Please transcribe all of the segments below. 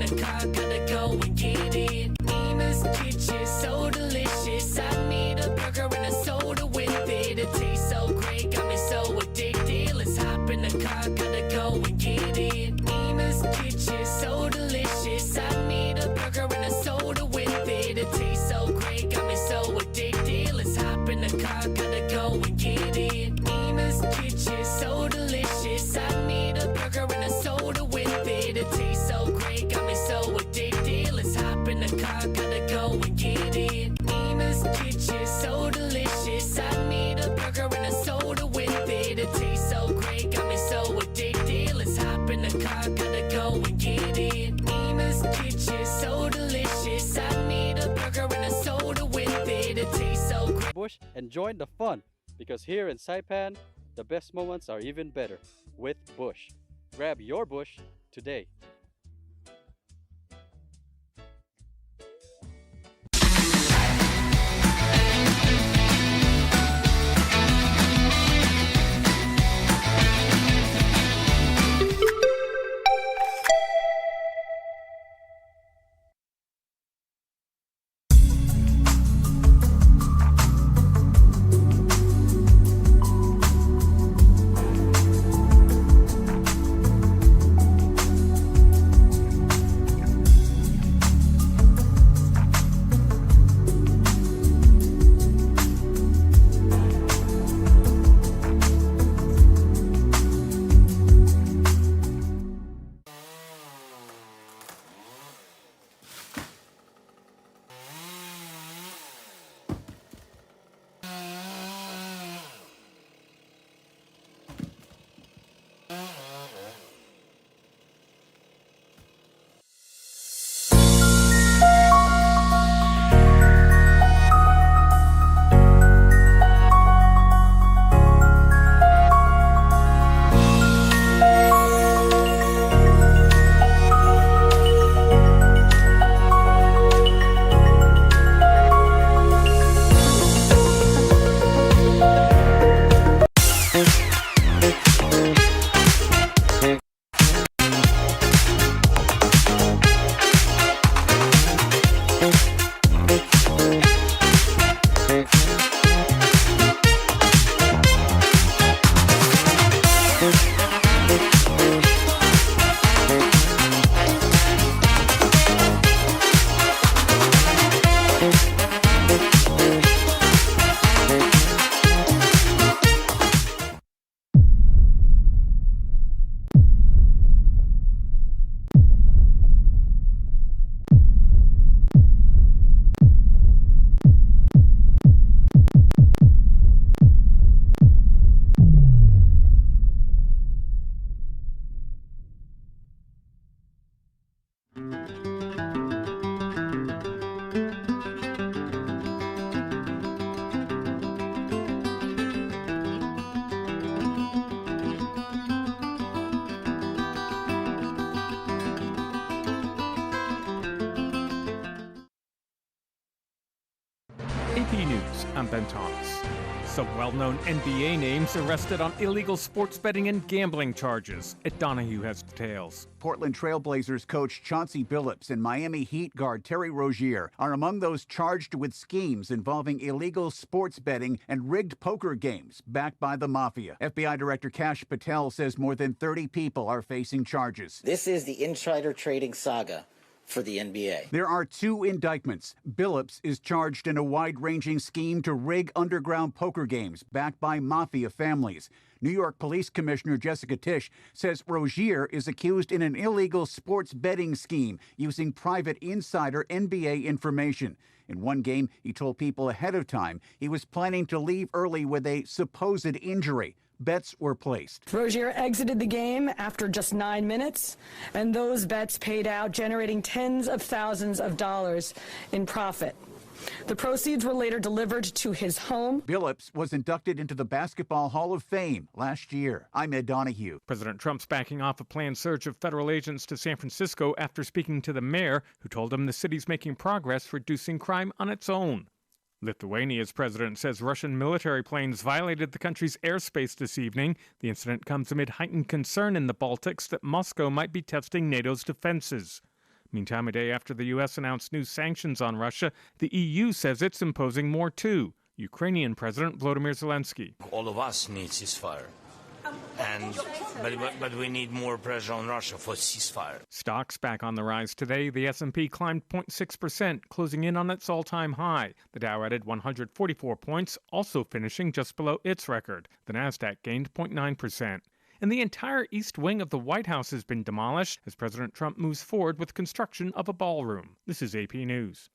the car, gotta go and get it. Nina's Kitchen, so delicious. I need a burger and a soda with it. It tastes so great, got me so addicted. Let's hop in the car, gotta go and get it. Nina's Kitchen, so delicious. I need a burger and a soda with it. It tastes so great, got me so addicted. Let's hop in the car, gotta go and get it. Nina's Kitchen, so delicious. I need a burger and a soda with it. It tastes so great, got me so addicted. Let's hop in the car, gotta go and get it. Nina's Kitchen, so delicious. I need a burger and a soda with it. It tastes so great, got me so addicted. Let's hop in the car, gotta go and get it. Nina's Kitchen, so delicious. I need a burger and a soda with it. It tastes so great. Bush and join the fun, because here in Saipan, the best moments are even better with Bush. Grab your Bush today. AP News, I'm Ben Thomas. Some well-known NBA names arrested on illegal sports betting and gambling charges. Ed Donahue has details. Portland Trailblazers coach Chauncey Billups and Miami Heat guard Terry Rozier are among those charged with schemes involving illegal sports betting and rigged poker games backed by the mafia. FBI Director Kash Patel says more than 30 people are facing charges. This is the insider trading saga for the NBA. There are 2 indictments. Billups is charged in a wide-ranging scheme to rig underground poker games backed by mafia families. New York Police Commissioner Jessica Tisch says Rozier is accused in an illegal sports betting scheme using private insider NBA information. In one game, he told people ahead of time he was planning to leave early with a supposed injury. Bets were placed. Rozier exited the game after just 9 minutes, and those bets paid out, generating tens of thousands of dollars in profit. The proceeds were later delivered to his home. Billups was inducted into the Basketball Hall of Fame last year. I'm Ed Donahue. President Trump's backing off a planned surge of federal agents to San Francisco after speaking to the mayor, who told him the city's making progress reducing crime on its own. Lithuania's president says Russian military planes violated the country's airspace this evening. The incident comes amid heightened concern in the Baltics that Moscow might be testing NATO's defenses. Meantime, a day after the U.S. announced new sanctions on Russia, the EU says it's imposing more too. Ukrainian President Volodymyr Zelensky. All of us need ceasefire. But we need more pressure on Russia for ceasefire. Stocks back on the rise today. The S&P climbed 0.6%, closing in on its all-time high. The Dow added 144 points, also finishing just below its record. The Nasdaq gained 0.9%. And the entire east wing of the White House has been demolished as President Trump moves forward with construction of a ballroom. This is AP News.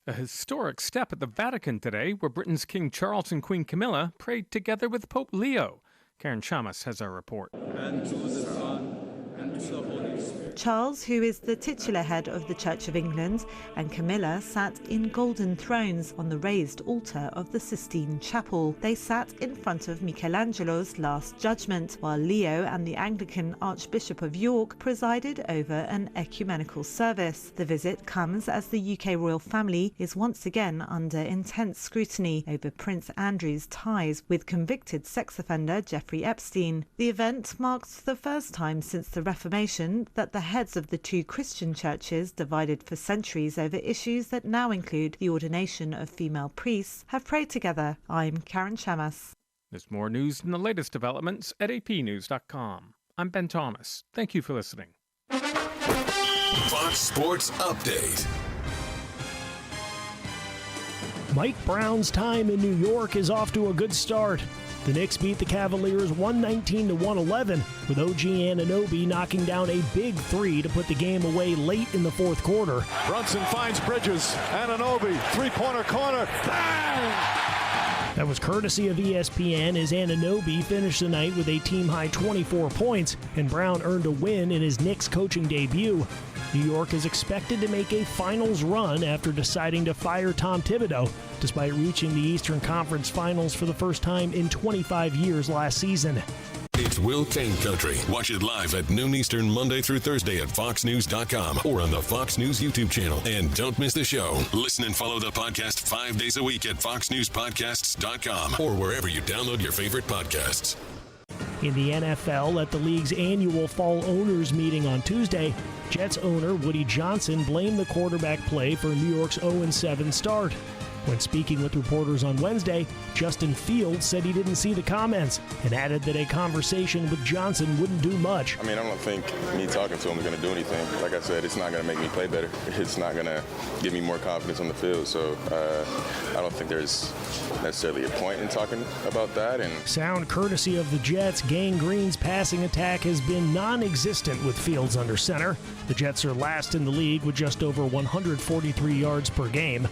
A historic step at the Vatican today, where Britain's King Charles and Queen Camilla prayed together with Pope Leo. Karen Chamas has our report. And to the Son, and to the Holy Spirit. Charles, who is the titular head of the Church of England, and Camilla sat in golden thrones on the raised altar of the Sistine Chapel. They sat in front of Michelangelo's Last Judgment, while Leo and the Anglican Archbishop of York presided over an ecumenical service. The visit comes as the UK royal family is once again under intense scrutiny over Prince Andrew's ties with convicted sex offender Jeffrey Epstein. The event marks the first time since the Reformation that the heads of the two Christian churches, divided for centuries over issues that now include the ordination of female priests, have prayed together. I'm Karen Chamas. There's more news and the latest developments at apnews.com. I'm Ben Thomas. Thank you for listening. Fox Sports Update. Mike Brown's time in New York is off to a good start. The Knicks beat the Cavaliers 119-111, with OG Anunoby knocking down a big three to put the game away late in the fourth quarter. Brunson finds Bridges. Anunoby, three-pointer corner. Bang! That was courtesy of ESPN as Anunoby finished the night with a team-high 24 points, and Brown earned a win in his Knicks coaching debut. New York is expected to make a finals run after deciding to fire Tom Thibodeau, despite reaching the Eastern Conference Finals for the first time in 25 years last season. It's Will Kane Country. Watch it live at noon Eastern Monday through Thursday at foxnews.com or on the Fox News YouTube channel. And don't miss the show. Listen and follow the podcast 5 days a week at foxnewspodcasts.com or wherever you download your favorite podcasts. In the NFL, at the league's annual fall owners meeting on Tuesday, Jets owner Woody Johnson blamed the quarterback play for New York's 0-7 start. When speaking with reporters on Wednesday, Justin Fields said he didn't see the comments and added that a conversation with Johnson wouldn't do much. I don't think me talking to him is going to do anything. Like I said, it's not going to make me play better. It's not going to give me more confidence on the field. So I don't think there's necessarily a point in talking about that. And sound courtesy of the Jets, Gang Green's passing attack has been non-existent with Fields under center. The Jets are last in the league with just over 143 yards per game.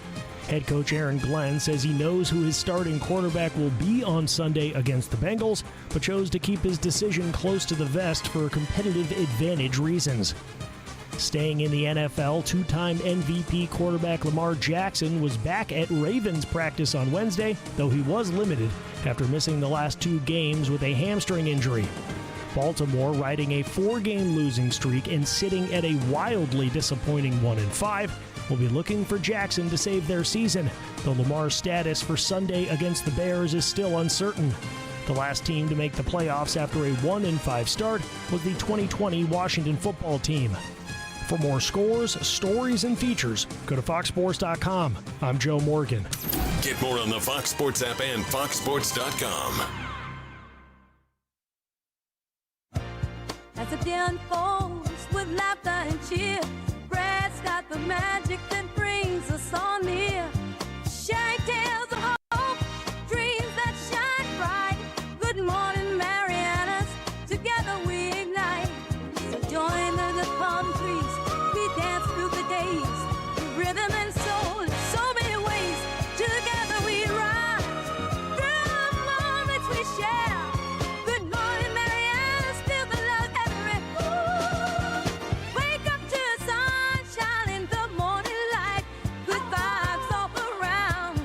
Head coach Aaron Glenn says he knows who his starting quarterback will be on Sunday against the Bengals, but chose to keep his decision close to the vest for competitive advantage reasons. Staying in the NFL, two-time MVP quarterback Lamar Jackson was back at Ravens practice on Wednesday, though he was limited after missing the last two games with a hamstring injury. Baltimore riding a 4-game losing streak and sitting at a wildly disappointing 1-5. Will be looking for Jackson to save their season, though Lamar's status for Sunday against the Bears is still uncertain. The last team to make the playoffs after a 1-5 start was the 2020 Washington football team. For more scores, stories, and features, go to foxsports.com. I'm Joe Morgan. Get more on the Fox Sports app and foxsports.com. As the day unfolds with laughter and cheer, Brad's got the magic that brings us all near. Sharing tales of hope, dreams that shine bright. Good morning, Marianas, together we ignite. So join the palm trees, we dance through the days. With rhythm and soul, in so many ways. Together we rise, through the moments we share. Good morning, Marianas, feel the love everywhere. Wake up to the sunshine in the morning light. Good vibes all around.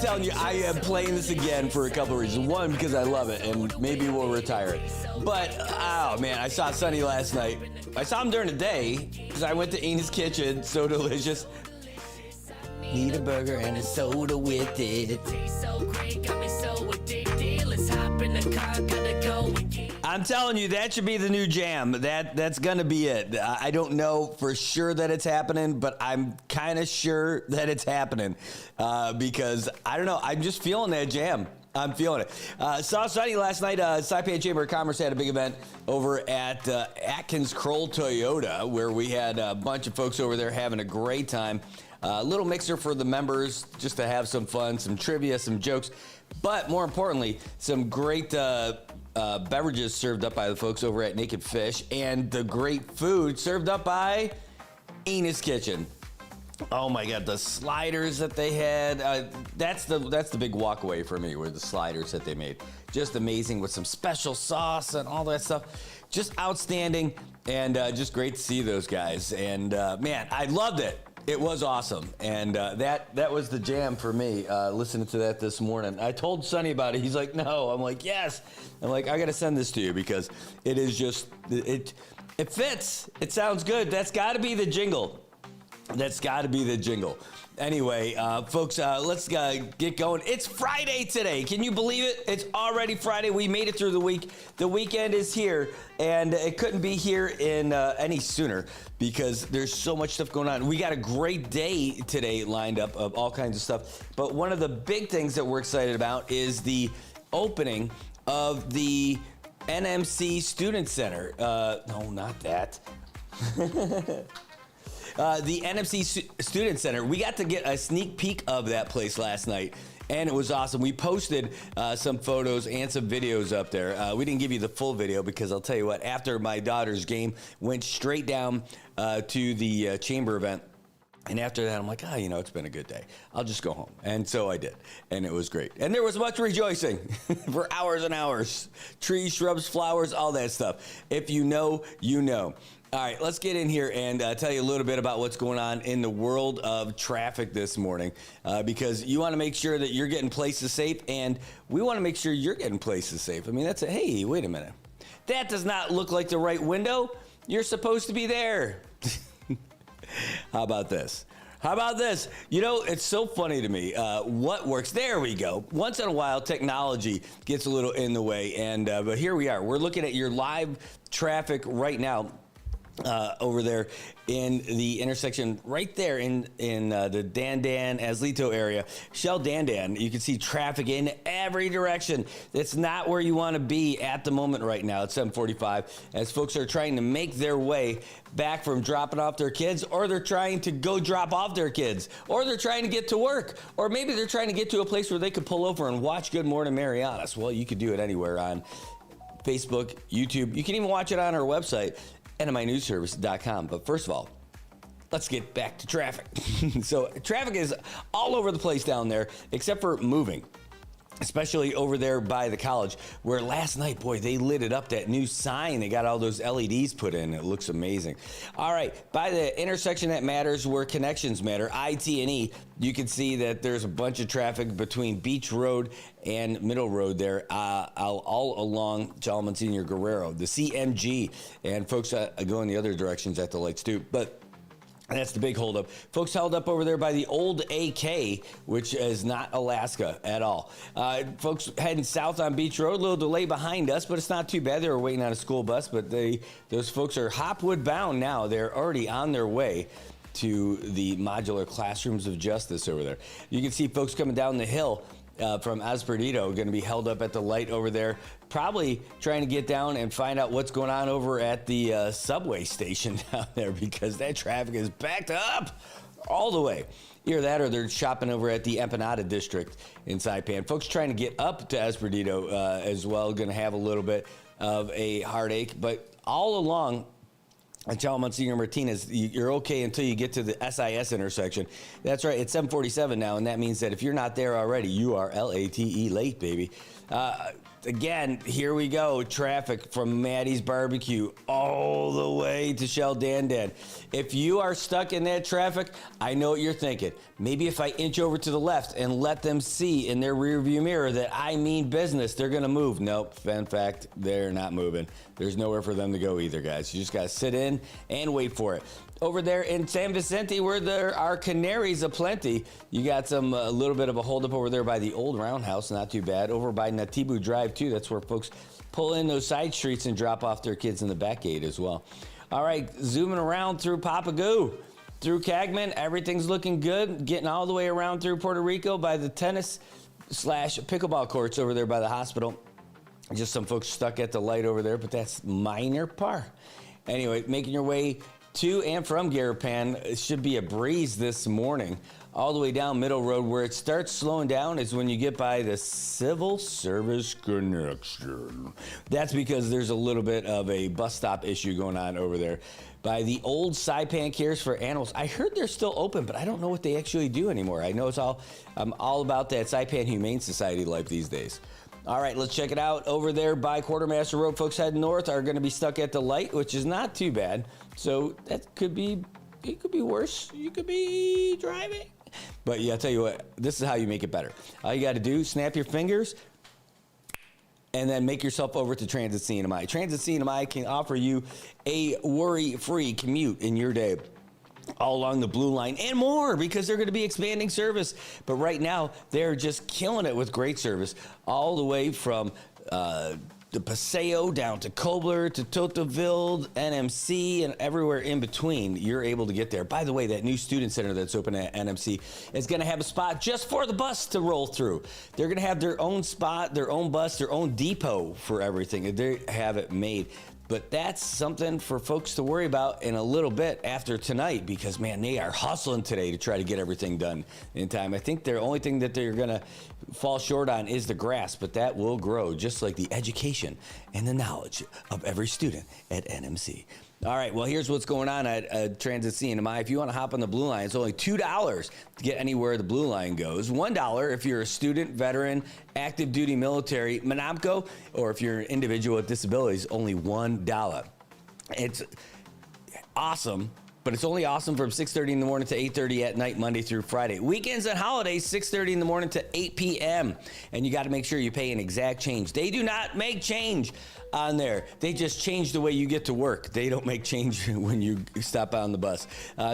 telling you, I am playing this again for a couple of reasons. One, because I love it, and maybe we'll retire it. But, oh, man, I saw Sonny last night. I saw him during the day, because I went to Ena's Kitchen. So delicious. Need a burger and a soda with it. I'm telling you, that should be the new jam. That's going to be it. I don't know for sure that it's happening, but I'm kind of sure that it's happening because, I don't know, I'm just feeling that jam. I'm feeling it. Saw Sonny last night. Saipan Chamber of Commerce had a big event over at Atkins Kroll Toyota, where we had a bunch of folks over there having a great time. A little mixer for the members just to have some fun, some trivia, some jokes, but more importantly, some great beverages served up by the folks over at Naked Fish, and the great food served up by Ena's Kitchen. Oh my God, the sliders that they had, that's the big walkaway for me, were the sliders that they made. Just amazing with some special sauce and all that stuff. Just outstanding, and just great to see those guys. And man, I loved it. It was awesome, and that was the jam for me, listening to that this morning. I told Sonny about it. He's like, no. I'm like, yes. I'm like, I got to send this to you because it is just, it fits. It sounds good. That's got to be the jingle. That's got to be the jingle. Anyway, folks, let's get going. It's Friday today. Can you believe it? It's already Friday. We made it through the week. The weekend is here, and it couldn't be here in any sooner because there's so much stuff going on. We got a great day today lined up of all kinds of stuff. But one of the big things that we're excited about is the opening of the NMC Student Center. No, not that. The NMC Student Center. We got to get a sneak peek of that place last night, and it was awesome. We posted some photos and some videos up there. We didn't give you the full video because I'll tell you what, after my daughter's game, went straight down to the chamber event. And after that, I'm like, it's been a good day. I'll just go home. And so I did. And it was great. And there was much rejoicing for hours and hours. Trees, shrubs, flowers, all that stuff. If you know, you know. All right, let's get in here and tell you a little bit about what's going on in the world of traffic this morning because you want to make sure that you're getting places safe, and we want to make sure you're getting places safe. I mean, hey, wait a minute. That does not look like the right window. You're supposed to be there. How about this? How about this? It's so funny to me. What works? There we go. Once in a while, technology gets a little in the way, and but here we are. We're looking at your live traffic right now. Over there in the intersection right there in the Dandan-Azlito area. Shell Dandan, you can see traffic in every direction. It's not where you want to be at the moment right now at 7:45 as folks are trying to make their way back from dropping off their kids, or they're trying to go drop off their kids, or they're trying to get to work, or maybe they're trying to get to a place where they could pull over and watch Good Morning Marianas. Well, you could do it anywhere on Facebook, YouTube. You can even watch it on our website, NMINewsService.com. But first of all, let's get back to traffic. So traffic is all over the place down there, except for moving, especially over there by the college, where last night, boy, they lit it up, that new sign. They got all those LEDs put in. It looks amazing. All right, by the intersection that matters, where connections matter, IT&E, you can see that there's a bunch of traffic between Beach Road and Middle Road there, all along Solomon Senior Guerrero, the CMG, and folks go in the other directions at the lights too. But that's the big holdup. Folks held up over there by the old AK, which is not Alaska at all. Folks heading south on Beach Road, a little delay behind us, but it's not too bad. They were waiting on a school bus, but those folks are Hopwood bound now. They're already on their way to the modular classrooms of justice over there. You can see folks coming down the hill from Esperito going to be held up at the light over there, probably trying to get down and find out what's going on over at the subway station down there because that traffic is backed up all the way. Either that or they're shopping over at the Empanada District in Saipan. Folks trying to get up to Esperito as well, going to have a little bit of a heartache, but all along I tell Monsignor Martinez, you're okay until you get to the SIS intersection. That's right. It's 7:47 now, and that means that if you're not there already, you are LATE late, baby. Again, here we go. Traffic from Maddie's Barbecue all the way to Shell Dandan. If you are stuck in that traffic, I know what you're thinking. Maybe if I inch over to the left and let them see in their rearview mirror that I mean business, they're going to move. Nope. In fact, they're not moving. There's nowhere for them to go either, guys. You just got to sit in and wait for it. Over there in San Vicente, where there are canaries aplenty, you got a little bit of a holdup over there by the old roundhouse, not too bad. Over by Natibu Drive, too, that's where folks pull in those side streets and drop off their kids in the back gate as well. All right, zooming around through Papagoo, through Cagman, everything's looking good. Getting all the way around through Puerto Rico by the tennis/pickleball courts over there by the hospital. Just some folks stuck at the light over there, but that's minor par. Anyway, making your way to and from Garapan, it should be a breeze this morning. All the way down Middle Road. Where it starts slowing down is when you get by the Civil Service Connection. That's because there's a little bit of a bus stop issue going on over there. By the old Saipan Cares for Animals. I heard they're still open, but I don't know what they actually do anymore. I know I'm all about that Saipan Humane Society life these days. All right, let's check it out. Over there by Quartermaster Road, folks heading north are going to be stuck at the light, which is not too bad. So that could be worse. You could be driving. But yeah, I'll tell you what, this is how you make it better. All you got to do, snap your fingers, and then make yourself over to Transit CNMI. Transit CNMI can offer you a worry-free commute in your day, all along the Blue Line and more, because they're going to be expanding service. But right now, they're just killing it with great service all the way from the Paseo down to Kobler to Toteville, NMC, and everywhere in between. You're able to get there. By the way, that new student center that's open at NMC is going to have a spot just for the bus to roll through. They're going to have their own spot, their own bus, their own depot for everything. They have it made. But that's something for folks to worry about in a little bit after tonight, because, man, they are hustling today to try to get everything done in time. I think the only thing that they're going to fall short on is the grass, but that will grow, just like the education and the knowledge of every student at NMC. All right, well, here's what's going on at Transit CNMI. If you want to hop on the Blue Line, it's only $2 to get anywhere the Blue Line goes. $1 if you're a student, veteran, active duty military, Monopco, or if you're an individual with disabilities, only $1. It's awesome, but it's only awesome from 6:30 in the morning to 8:30 at night, Monday through Friday. Weekends and holidays, 6:30 in the morning to 8 p.m. And you got to make sure you pay an exact change. They do not make change on there. They just change the way you get to work. They don't make change when you stop on the bus.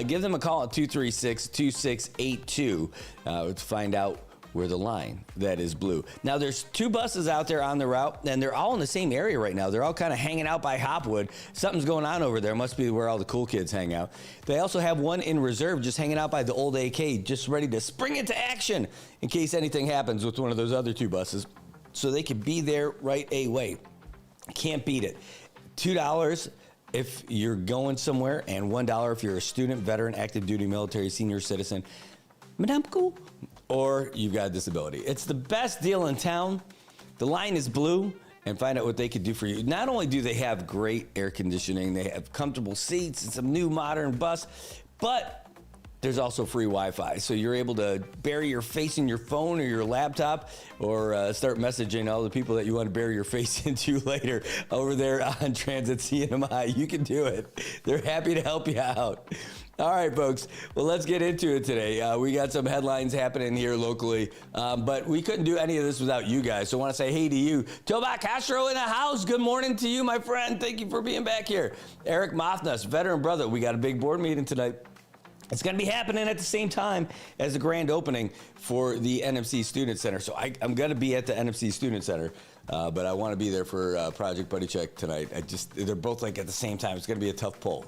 Give them a call at 236-2682 to find out where the line that is blue. Now, there's 2 buses out there on the route, and they're all in the same area right now. They're all kind of hanging out by Hopwood. Something's going on over there. Must be where all the cool kids hang out. They also have one in reserve just hanging out by the old AK, just ready to spring into action in case anything happens with one of those other 2 buses, so they can be there right away. Can't beat it. $2 if you're going somewhere, and $1 if you're a student, veteran, active duty military, senior citizen, Madamco, or you've got a disability. It's the best deal in town. The line is blue, and find out what they could do for you. Not only do they have great air conditioning, they have comfortable seats, it's a new modern bus, but there's also free Wi-Fi, so you're able to bury your face in your phone or your laptop, or start messaging all the people that you want to bury your face into later over there on Transit CNMI. You can do it. They're happy to help you out. All right, folks. Well, let's get into it today. We got some headlines happening here locally, but we couldn't do any of this without you guys. So I want to say hey to you. Toba Castro in the house. Good morning to you, my friend. Thank you for being back here. Eric Mothnas, veteran brother. We got a big board meeting tonight. It's going to be happening at the same time as the grand opening for the NMC Student Center. So I'm going to be at the NMC Student Center, but I want to be there for Project Buddy Check tonight. They're both like at the same time. It's going to be a tough pull.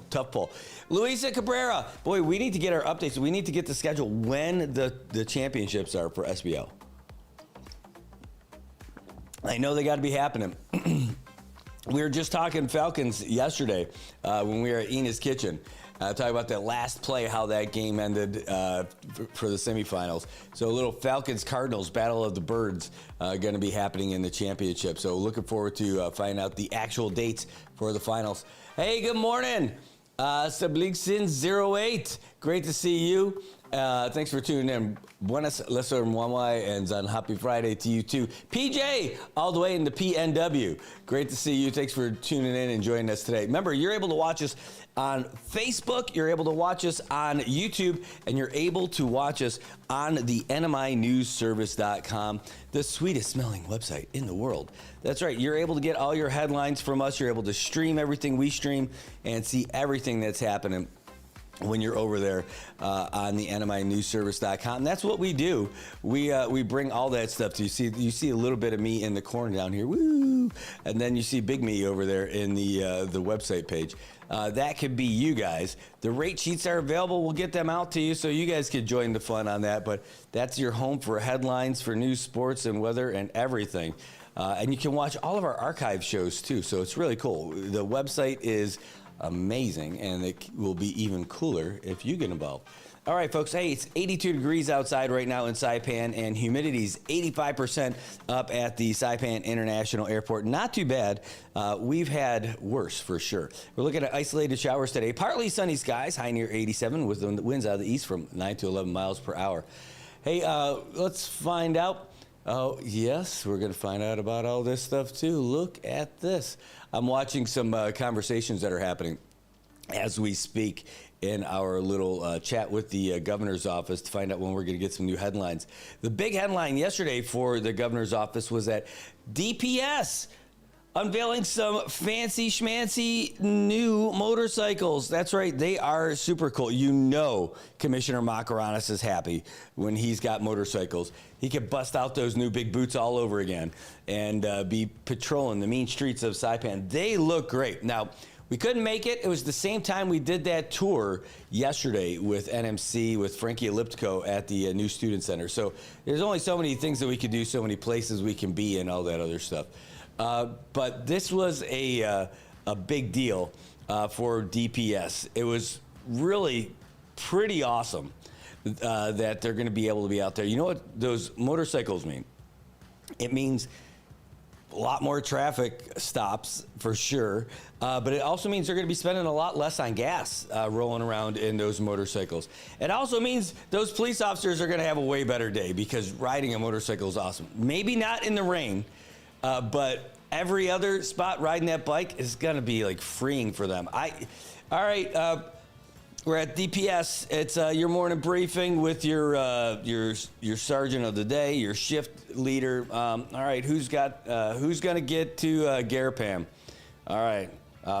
Luisa Cabrera, boy, we need to get our updates. We need to get the schedule when the championships are for SBL. I know they got to be happening. We were just talking Falcons yesterday when we were at Ina's Kitchen. Talk about that last play, how that game ended for the semifinals. So a little Falcons-Cardinals, Battle of the Birds, going to be happening in the championship. So looking forward to finding out the actual dates for the finals. Hey, good morning. Sabliksin08, great to see you. Thanks for tuning in. Buenas Lesser Mwamwai, and on Happy Friday to you too. PJ, all the way in the PNW. Great to see you. Thanks for tuning in and joining us today. Remember, you're able to watch us on Facebook, you're able to watch us on YouTube, and you're able to watch us on the NMINewsService.com, the sweetest smelling website in the world. That's right. You're able to get all your headlines from us. You're able to stream everything we stream and see everything that's happening when you're over there on the NMINewsService.com. And that's what we do. We bring all that stuff to you. You see a little bit of me in the corner down here, woo, and then you see Big Me over there in the website page. That could be you guys. The rate sheets are available. We'll get them out to you so you guys could join the fun on that. But that's your home for headlines, for news, sports, and weather, and everything. And you can watch all of our archive shows too. So it's really cool. The website is amazing, and it will be even cooler if you get involved. All right, folks. Hey, it's 82 degrees outside right now in Saipan, and humidity's 85% up at the Saipan International Airport. Not too bad. We've had worse for sure. We're looking at isolated showers today. Partly sunny skies, high near 87, with the winds out of the east from 9 to 11 miles per hour. Hey, let's find out. Oh, yes, we're going to find out about all this stuff too. Look at this. I'm watching some conversations that are happening as we speak in our little chat with the governor's office to find out when we're going to get some new headlines. The big headline yesterday for the governor's office was that DPS unveiling some fancy schmancy new motorcycles. That's right, they are super cool. You know Commissioner Marianas is happy when he's got motorcycles. He could bust out those new big boots all over again and be patrolling the mean streets of Saipan. They look great. Now, we couldn't make it. It was the same time we did that tour yesterday with NMC, with Frankie Elliptico at the new Student Center. So there's only so many things that we could do, so many places we can be and all that other stuff. But this was a big deal for DPS. It was really pretty awesome that they're going to be able to be out there. You know what those motorcycles mean? It means a lot more traffic stops for sure, but it also means they're going to be spending a lot less on gas rolling around in those motorcycles. It also means those police officers are going to have a way better day because riding a motorcycle is awesome. Maybe not in the rain, but every other spot riding that bike is going to be like freeing for them. All right. We're at DPS. It's your morning briefing with your sergeant of the day, your shift leader. All right, who's going to get to Garapam? All right,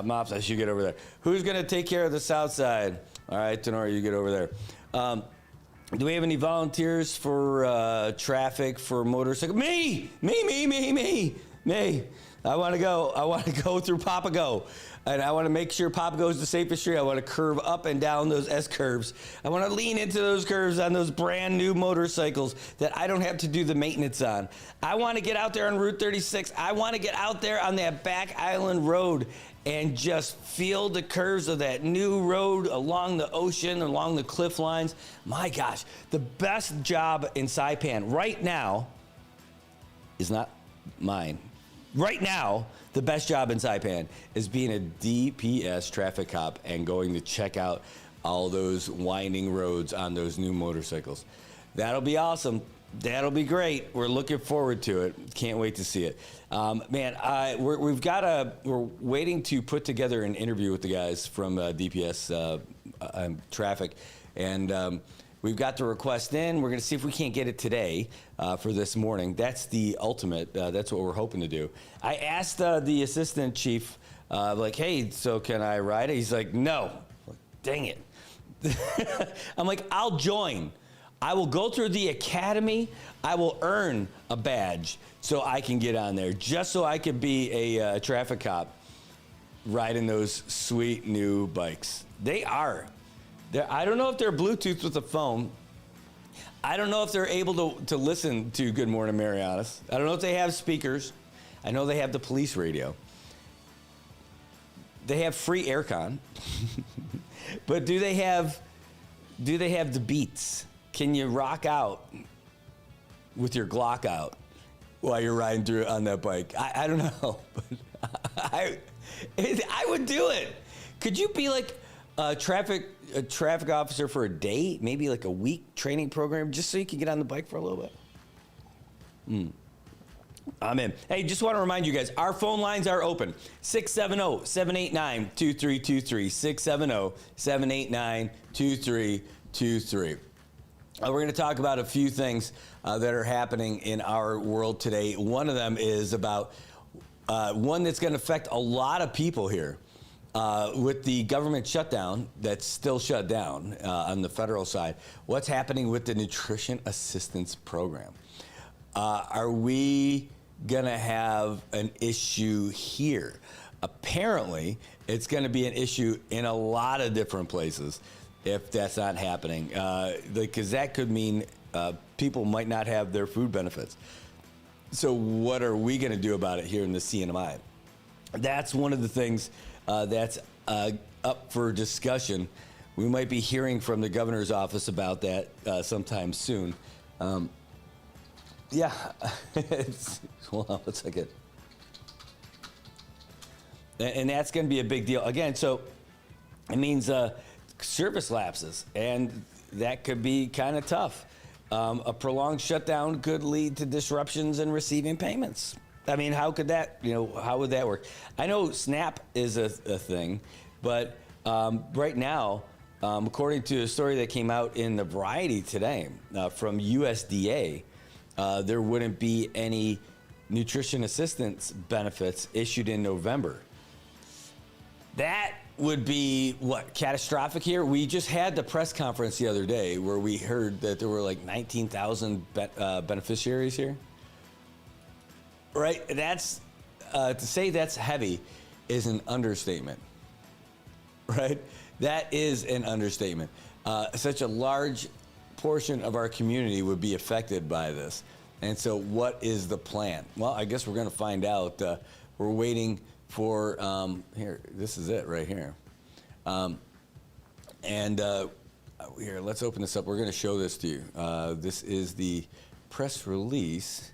Mops, I should get over there. Who's going to take care of the south side? All right, Tenora, you get over there. Do we have any volunteers for traffic for motorcycle? Me. I want to go. I want to go through Papago. And I want to make sure Papago is the safest street. I want to curve up and down those S curves. I want to lean into those curves on those brand new motorcycles that I don't have to do the maintenance on. I want to get out there on Route 36. I want to get out there on that back island road and just feel the curves of that new road along the ocean, along the cliff lines. My gosh, the best job in Saipan right now is not mine. Right now, the best job in Saipan is being a DPS traffic cop and going to check out all those winding roads on those new motorcycles. That'll be awesome. That'll be great. We're looking forward to it. Can't wait to see it. We're waiting to put together an interview with the guys from DPS traffic, and we've got the request in. We're going to see if we can't get it today for this morning. That's the ultimate. That's what we're hoping to do. I asked the assistant chief, hey, so can I ride it? He's like, no. Like, dang it. I'm like, I'll join. I will go through the academy. I will earn a badge so I can get on there, just so I could be a traffic cop riding those sweet new bikes. They are. I don't know if they're Bluetooth with a phone. I don't know if they're able to listen to Good Morning Marianas. I don't know if they have speakers. I know they have the police radio. They have free aircon. But do they have the beats? Can you rock out with your Glock out while you're riding through on that bike? I don't know. But I would do it. Could you be like a traffic officer for a day, maybe like a week training program, just so you can get on the bike for a little bit. I'm in. Hey, just want to remind you guys, our phone lines are open. 670-789-2323. 670-789-2323. We're going to talk about a few things that are happening in our world today. One of them is about one that's going to affect a lot of people here. With the government shutdown that's still shut down on the federal side, what's happening with the nutrition assistance program? Are we going to have an issue here? Apparently, it's going to be an issue in a lot of different places if that's not happening, because that could mean people might not have their food benefits. So what are we going to do about it here in the CNMI? That's one of the things that's up for discussion. We might be hearing from the governor's office about that sometime soon. Yeah, hold on one second. And that's going to be a big deal. Again, so it means service lapses, and that could be kind of tough. A prolonged shutdown could lead to disruptions in receiving payments. I mean, how could that, how would that work? I know SNAP is a thing, but right now, according to a story that came out in the Variety today from USDA, there wouldn't be any nutrition assistance benefits issued in November. That would be, catastrophic here? We just had the press conference the other day where we heard that there were like 19,000 beneficiaries here. Right? That's, to say that's heavy is an understatement. Right? That is an understatement. Such a large portion of our community would be affected by this. And so what is the plan? Well, I guess we're going to find out. We're waiting for, here, this is it right here. Here, let's open this up. We're going to show this to you. This is the press release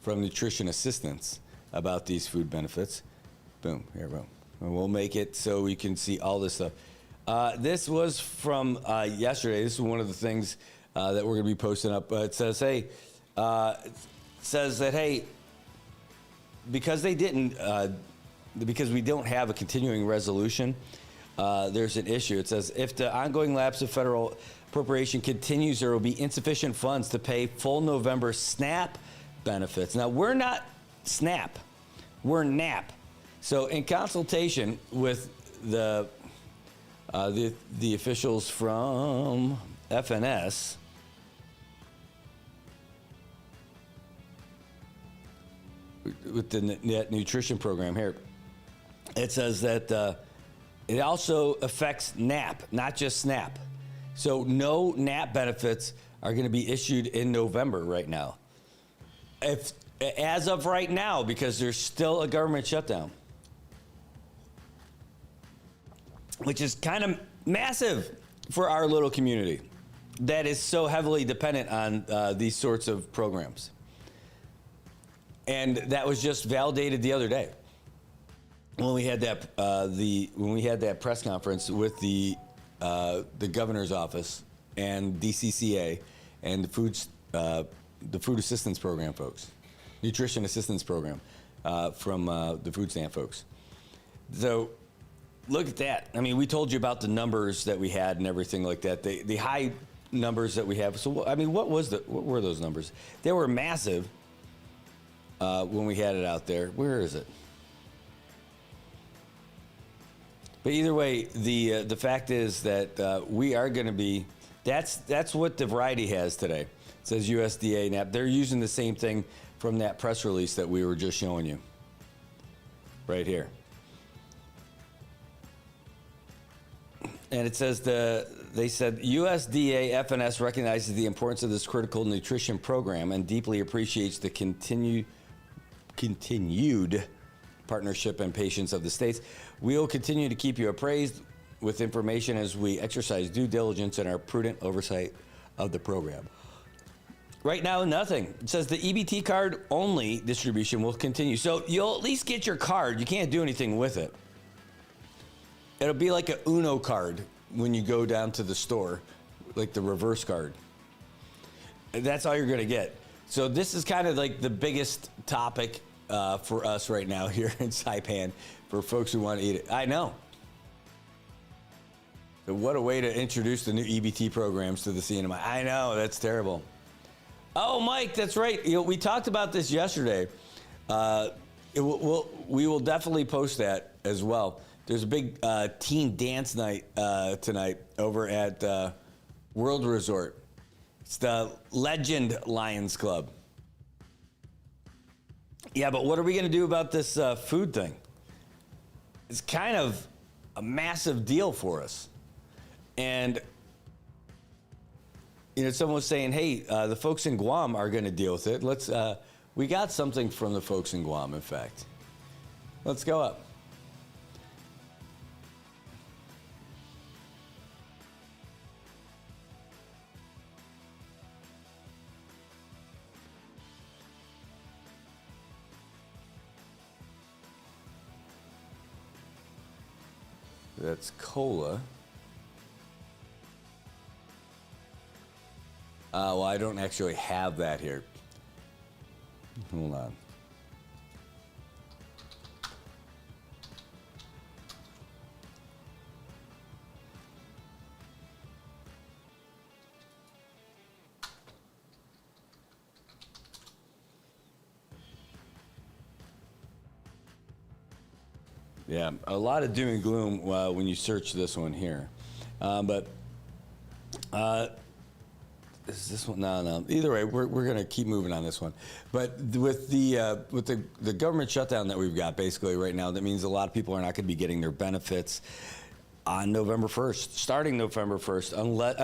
from Nutrition Assistance about these food benefits. Boom, here, boom. And we'll make it so we can see all this stuff. This was from yesterday. This is one of the things that we're going to be posting up. It says, hey, because they didn't, because we don't have a continuing resolution, there's an issue. It says, if the ongoing lapse of federal appropriation continues, there will be insufficient funds to pay full November SNAP benefits. Now, we're not SNAP, we're NAP. So in consultation with the officials from FNS, with the net nutrition program here, it says that it also affects NAP, not just SNAP. So no NAP benefits are going to be issued in November right now. As of right now, because there's still a government shutdown, which is kind of massive for our little community that is so heavily dependent on these sorts of programs. And that was just validated the other day when we had that press conference with the governor's office and DCCA and the food assistance program folks, nutrition assistance program from the food stamp folks. So look at that. I mean, we told you about the numbers that we had and everything like that. The high numbers that we have. So I mean, what were those numbers? They were massive. When we had it out there. Where is it? But either way, the fact is that we are going to be, that's what the Variety has today. It says USDA NAP. They're using the same thing from that press release that we were just showing you. Right here. And it says they said USDA FNS recognizes the importance of this critical nutrition program and deeply appreciates the continued partnership and patience of the states. We'll continue to keep you appraised with information as we exercise due diligence in our prudent oversight of the program. Right now, nothing. It says the EBT card only distribution will continue. So you'll at least get your card. You can't do anything with it. It'll be like a Uno card when you go down to the store, like the reverse card. That's all you're going to get. So this is kind of like the biggest topic for us right now here in Saipan for folks who want to eat it. I know. So what a way to introduce the new EBT programs to the CNMI. I know, that's terrible. Oh, Mike, that's right. We talked about this yesterday. We will definitely post that as well. There's a big teen dance night tonight over at World Resort. It's the Legend Lions Club. Yeah, but what are we going to do about this food thing? It's kind of a massive deal for us. And, someone was saying, hey, the folks in Guam are going to deal with it. We got something from the folks in Guam, in fact. Let's go up. That's cola. Well, I don't actually have that here. Hold on. Yeah, a lot of doom and gloom when you search this one here. Is this one? No. Either way, we're going to keep moving on this one. But with the government shutdown that we've got basically right now, that means a lot of people are not going to be getting their benefits on November 1st, starting November 1st. Unless,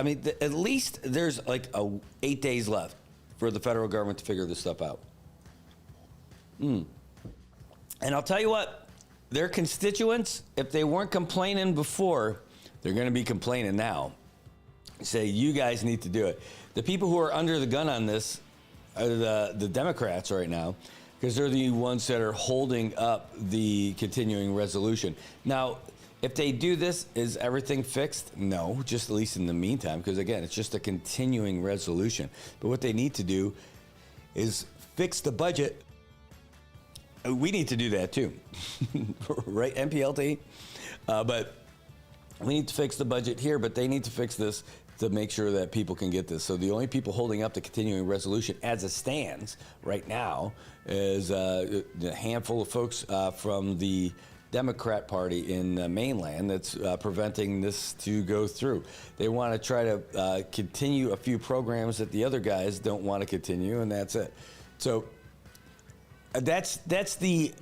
at least there's like 8 days left for the federal government to figure this stuff out. And I'll tell you what, their constituents, if they weren't complaining before, they're going to be complaining now. Say, you guys need to do it. The people who are under the gun on this are the Democrats right now, because they're the ones that are holding up the continuing resolution. Now, if they do this, is everything fixed? No, just at least in the meantime, because again, it's just a continuing resolution. But what they need to do is fix the budget. We need to do that too, right, MPLT? But we need to fix the budget here, but they need to fix this to make sure that people can get this. So the only people holding up the continuing resolution as it stands right now is a handful of folks from the Democrat Party in the mainland that's preventing this to go through. They want to try to continue a few programs that the other guys don't want to continue, and that's it. So that's the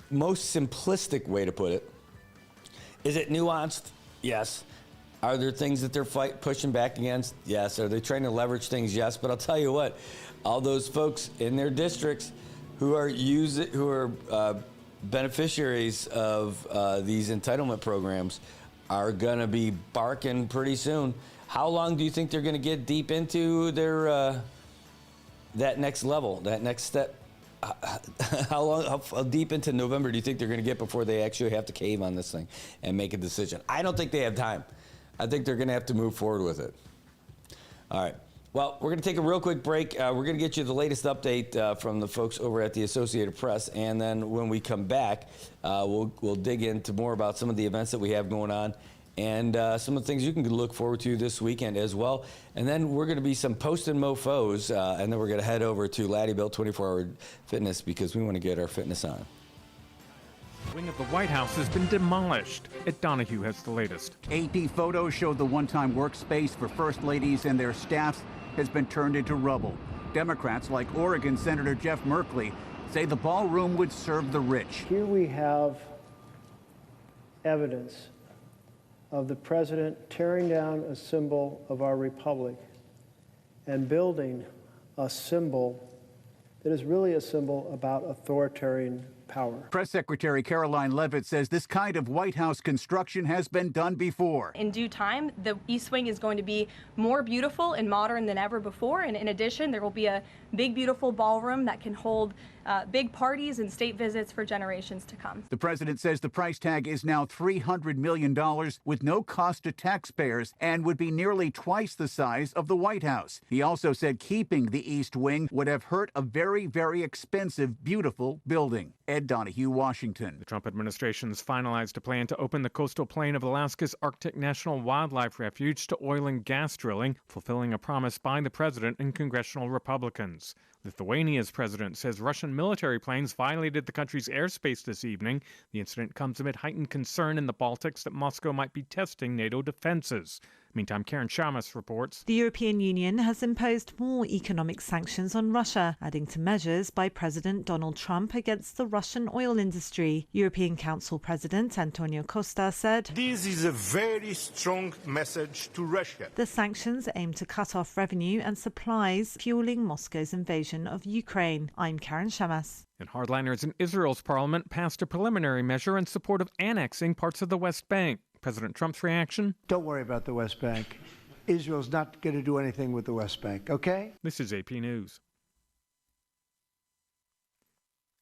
most simplistic way to put it. Is it nuanced? Yes. Are there things that they're pushing back against? Yes. Are they trying to leverage things? Yes. But I'll tell you what, all those folks in their districts who are beneficiaries of these entitlement programs are going to be barking pretty soon. How long do you think they're going to get deep into their that next level, that next step? How deep into November do you think they're going to get before they actually have to cave on this thing and make a decision? I don't think they have time. I think they're going to have to move forward with it. All right. Well, we're going to take a real quick break. We're going to get you the latest update from the folks over at the Associated Press, and then when we come back, we'll dig into more about some of the events that we have going on and some of the things you can look forward to this weekend as well. And then we're going to be some postin' mofos, and then we're going to head over to Laddie Built 24-Hour Fitness because we want to get our fitness on. The wing of the White House has been demolished. Ed Donahue has the latest. AP photos show the one-time workspace for first ladies and their staffs has been turned into rubble. Democrats like Oregon Senator Jeff Merkley say the ballroom would serve the rich. Here we have evidence of the president tearing down a symbol of our republic and building a symbol that is really a symbol about authoritarian power. Press Secretary Caroline Leavitt says this kind of White House construction has been done before. In due time, the East Wing is going to be more beautiful and modern than ever before. And in addition, there will be a big, beautiful ballroom that can hold big parties and state visits for generations to come. The president says the price tag is now $300 million with no cost to taxpayers and would be nearly twice the size of the White House. He also said keeping the East Wing would have hurt a very, very expensive, beautiful building. Ed Donahue, Washington. The Trump administration's finalized a plan to open the coastal plain of Alaska's Arctic National Wildlife Refuge to oil and gas drilling, fulfilling a promise by the president and congressional Republicans. Lithuania's president says Russian military planes violated the country's airspace this evening. The incident comes amid heightened concern in the Baltics that Moscow might be testing NATO defenses. Meantime, Karen Shamas reports. The European Union has imposed more economic sanctions on Russia, adding to measures by President Donald Trump against the Russian oil industry. European Council President Antonio Costa said, "This is a very strong message to Russia." The sanctions aim to cut off revenue and supplies, fueling Moscow's invasion of Ukraine. I'm Karen Shamas. And hardliners in Israel's parliament passed a preliminary measure in support of annexing parts of the West Bank. President Trump's reaction? Don't worry about the West Bank. Israel's not going to do anything with the West Bank, okay? This is AP News.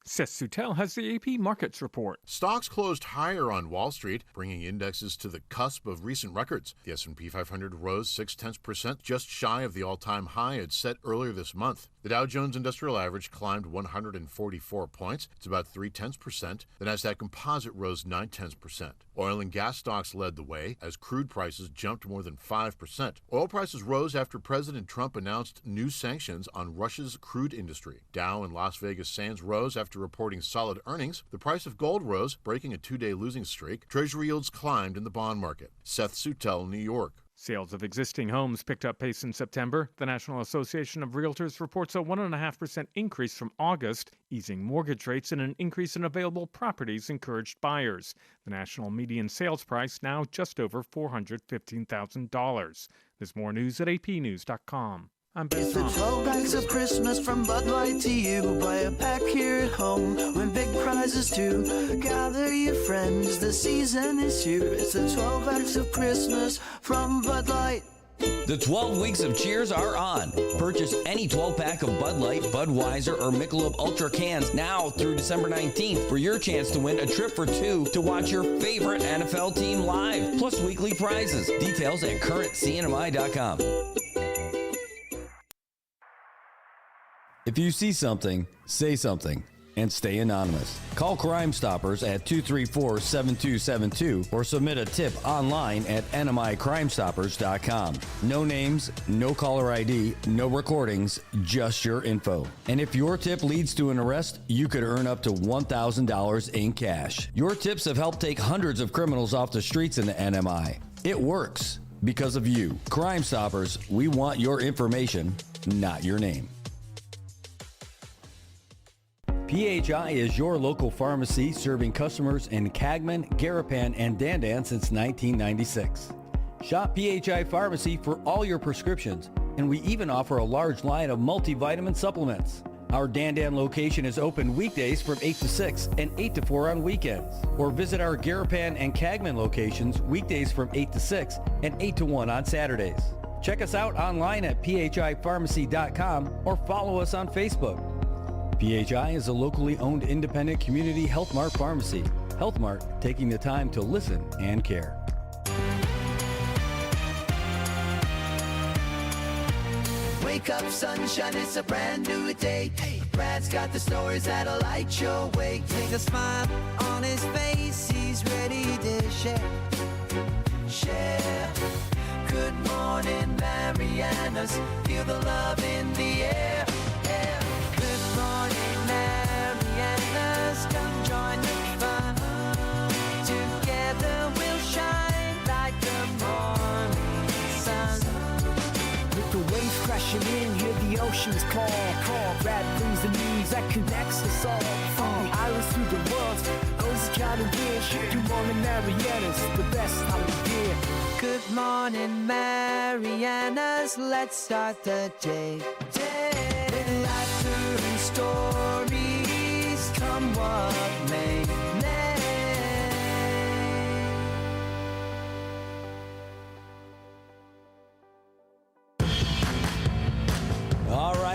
Seth Sutel has the AP Markets Report. Stocks closed higher on Wall Street, bringing indexes to the cusp of recent records. The S&P 500 rose 0.6%, just shy of the all-time high it set earlier this month. The Dow Jones Industrial Average climbed 144 points. It's about 0.3%. The Nasdaq Composite rose 0.9%. Oil and gas stocks led the way as crude prices jumped more than 5%. Oil prices rose after President Trump announced new sanctions on Russia's crude industry. Dow and Las Vegas Sands rose after reporting solid earnings. The price of gold rose, breaking a two-day losing streak. Treasury yields climbed in the bond market. Seth Sutel, New York. Sales of existing homes picked up pace in September. The National Association of Realtors reports a 1.5% increase from August. Easing mortgage rates and an increase in available properties encouraged buyers. The national median sales price now just over $415,000. There's more news at apnews.com. I'm Ben It's the 12 bags of Christmas from Bud Light to you. Buy a pack here at home, win big prizes too. Gather your friends, the season is here. It's the 12 bags of Christmas from Bud Light. The 12 weeks of cheers are on. Purchase any 12-pack of Bud Light, Budweiser, or Michelob Ultra cans now through December 19th for your chance to win a trip for two to watch your favorite NFL team live, plus weekly prizes. Details at currentcnmi.com. If you see something, say something, and stay anonymous. Call Crime Stoppers at 234-7272 or submit a tip online at nmicrimestoppers.com. No names, no caller ID, no recordings, just your info. And if your tip leads to an arrest, you could earn up to $1,000 in cash. Your tips have helped take hundreds of criminals off the streets in the NMI. It works because of you. Crime Stoppers, we want your information, not your name. PHI is your local pharmacy serving customers in Cagman, Garapan, and Dandan since 1996. Shop PHI Pharmacy for all your prescriptions, and we even offer a large line of multivitamin supplements. Our Dandan location is open weekdays from 8 to 6 and 8 to 4 on weekends. Or visit our Garapan and Cagman locations weekdays from 8 to 6 and 8 to 1 on Saturdays. Check us out online at phipharmacy.com or follow us on Facebook. PHI is a locally owned independent community Health Mart pharmacy. Health Mart, taking the time to listen and care. Wake up, sunshine, it's a brand new day. Brad's got the stories that'll light your way. Take a smile on his face, he's ready to share. Share. Good morning, Marianas. Feel the love in the air. Good morning, Marianas. Come join the fun. Together we'll shine like the morning sun. With the waves crashing in, hear the oceans call. Brad brings the news that connects us all. From the islands to the world, those kind of wish. Good morning, Marianas, the best time of year. Good morning, Marianas. Let's start the day. Laughter and stories, come what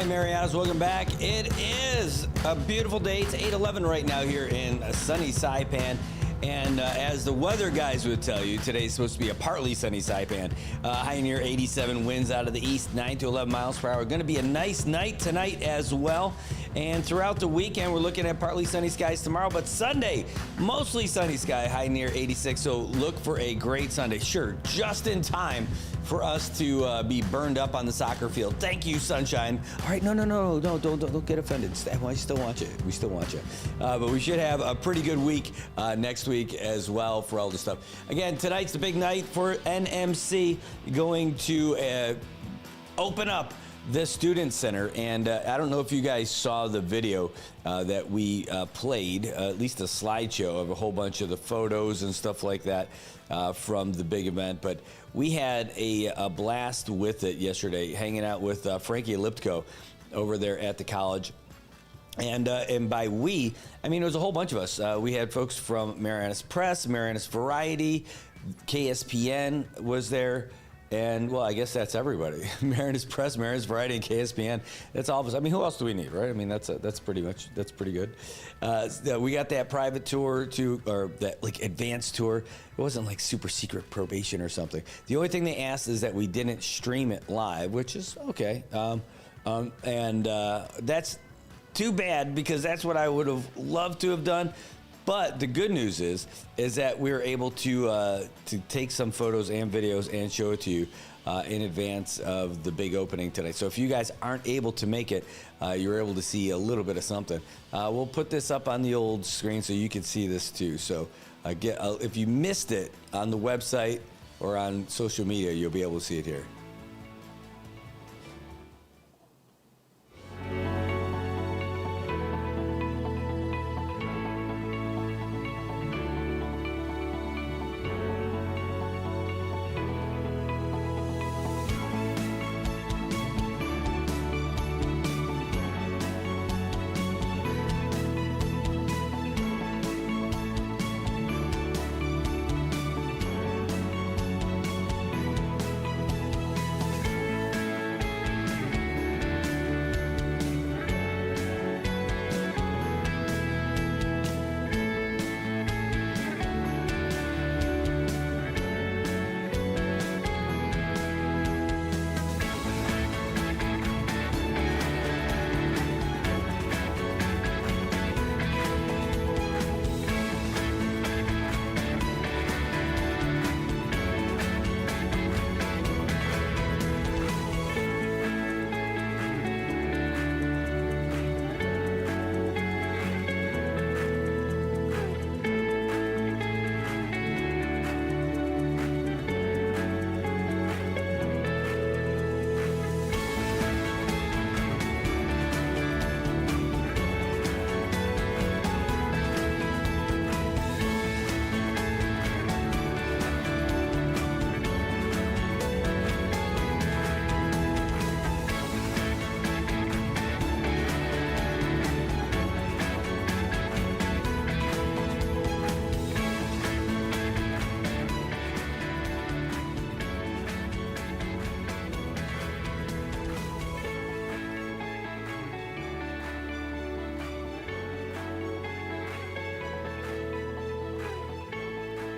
right, Marianas, welcome back. It is a beautiful day. It's 8:11 right now here in sunny Saipan. And as the weather guys would tell you, today's supposed to be a partly sunny Saipan. High near 87, winds out of the east, 9 to 11 miles per hour. Going to be a nice night tonight as well. And throughout the weekend, we're looking at partly sunny skies tomorrow. But Sunday, mostly sunny sky, high near 86. So look for a great Sunday. Sure, just in time for us to be burned up on the soccer field. Thank you, sunshine. All right, no, don't get offended. I still want you. We still want you. But we should have a pretty good week next week as well for all this stuff. Again, tonight's the big night for NMC, going to open up the Student Center. And I don't know if you guys saw the video that we played, at least a slideshow of a whole bunch of the photos and stuff like that from the big event. But we had a blast with it yesterday, hanging out with Frankie Liptko over there at the college. And by we, I mean, it was a whole bunch of us. We had folks from Marianas Press, Marianas Variety, KSPN was there. And, well, I guess that's everybody. Marianas Press, Marianas Variety, and KSPN. That's all of us. I mean, who else do we need, right? I mean, that's pretty good. We got that private tour, or that, like, advanced tour. It wasn't, like, super secret probation or something. The only thing they asked is that we didn't stream it live, which is okay. And that's too bad, because that's what I would have loved to have done. But the good news is that we were able to take some photos and videos and show it to you in advance of the big opening tonight. So if you guys aren't able to make it, you're able to see a little bit of something. We'll put this up on the old screen so you can see this too. So if you missed it on the website or on social media, you'll be able to see it here.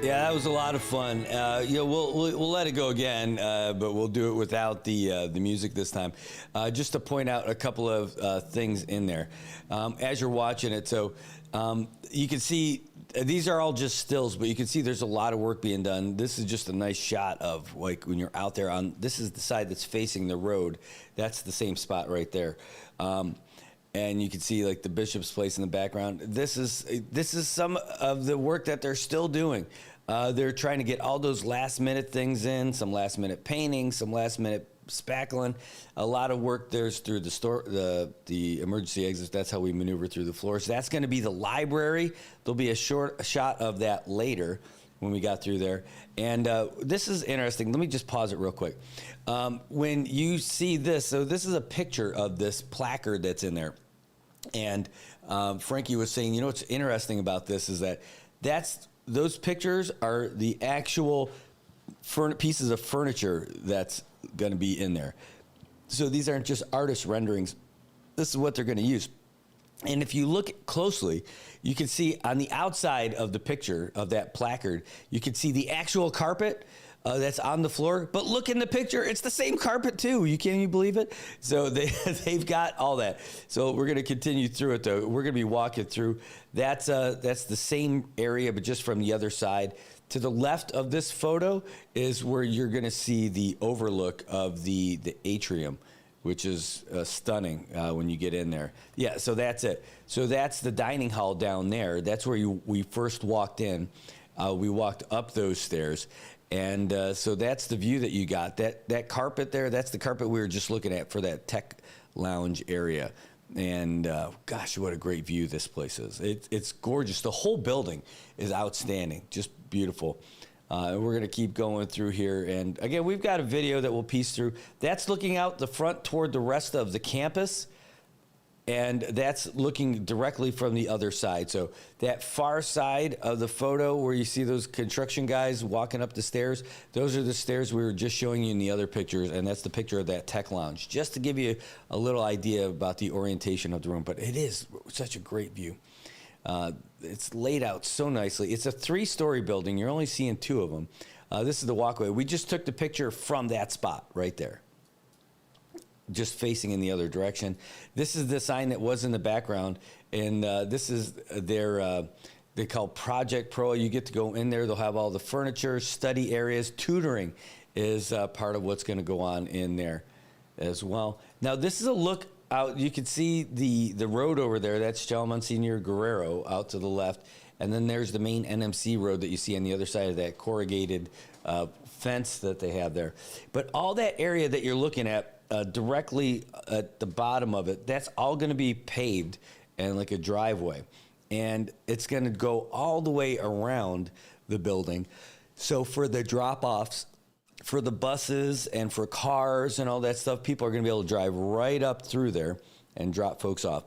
Yeah, that was a lot of fun. We'll let it go again, but we'll do it without the music this time. Just to point out a couple of things in there as you're watching it. So you can see these are all just stills, but you can see there's a lot of work being done. This is just a nice shot of like when you're out there on. This is the side that's facing the road. That's the same spot right there. And you can see like the Bishop's Place in the background. This is some of the work that they're still doing. They're trying to get all those last minute things in, some last minute painting, some last minute spackling. A lot of work there's through the emergency exits. That's how we maneuver through the floors. That's going to be the library. There'll be a shot of that later when we got through there. And this is interesting. Let me just pause it real quick. When you see this, so this is a picture of this placard that's in there. And Frankie was saying, you know what's interesting about this is that those pictures are the actual pieces of furniture that's going to be in there. So these aren't just artist renderings this is what they're going to use. And if you look closely, you can see on the outside of the picture of that placard, you can see the actual carpet that's on the floor. But look in the picture, it's the same carpet too. You can't even believe it. So they've got all that. So we're going to continue through it though. We're going to be walking through. That's the same area, but just from the other side. To the left of this photo is where you're going to see the overlook of the atrium, which is stunning when you get in there. Yeah, so that's it. So that's the dining hall down there. That's where we first walked in. We walked up those stairs. And so that's the view that you got. That carpet there, that's the carpet we were just looking at for that tech lounge area. And gosh, what a great view this place is. It's gorgeous. The whole building is outstanding, just beautiful. We're going to keep going through here. And again, we've got a video that we'll piece through. That's looking out the front toward the rest of the campus. And that's looking directly from the other side. So that far side of the photo where you see those construction guys walking up the stairs, those are the stairs we were just showing you in the other pictures, and that's the picture of that tech lounge, just to give you a little idea about the orientation of the room. But it is such a great view. It's laid out so nicely. It's a 3-story building. You're only seeing 2 of them. This is the walkway. We just took the picture from that spot right there, just facing in the other direction. This is the sign that was in the background, and this is their, they call Project Pro. You get to go in there. They'll have all the furniture, study areas, tutoring is part of what's going to go on in there as well. Now, this is a look out. You can see the road over there. That's John Monsignor Guerrero out to the left, and then there's the main NMC road that you see on the other side of that corrugated fence that they have there. But all that area that you're looking at, directly at the bottom of it, that's all going to be paved and like a driveway. And it's going to go all the way around the building. So for the drop-offs, for the buses and for cars and all that stuff, people are going to be able to drive right up through there and drop folks off.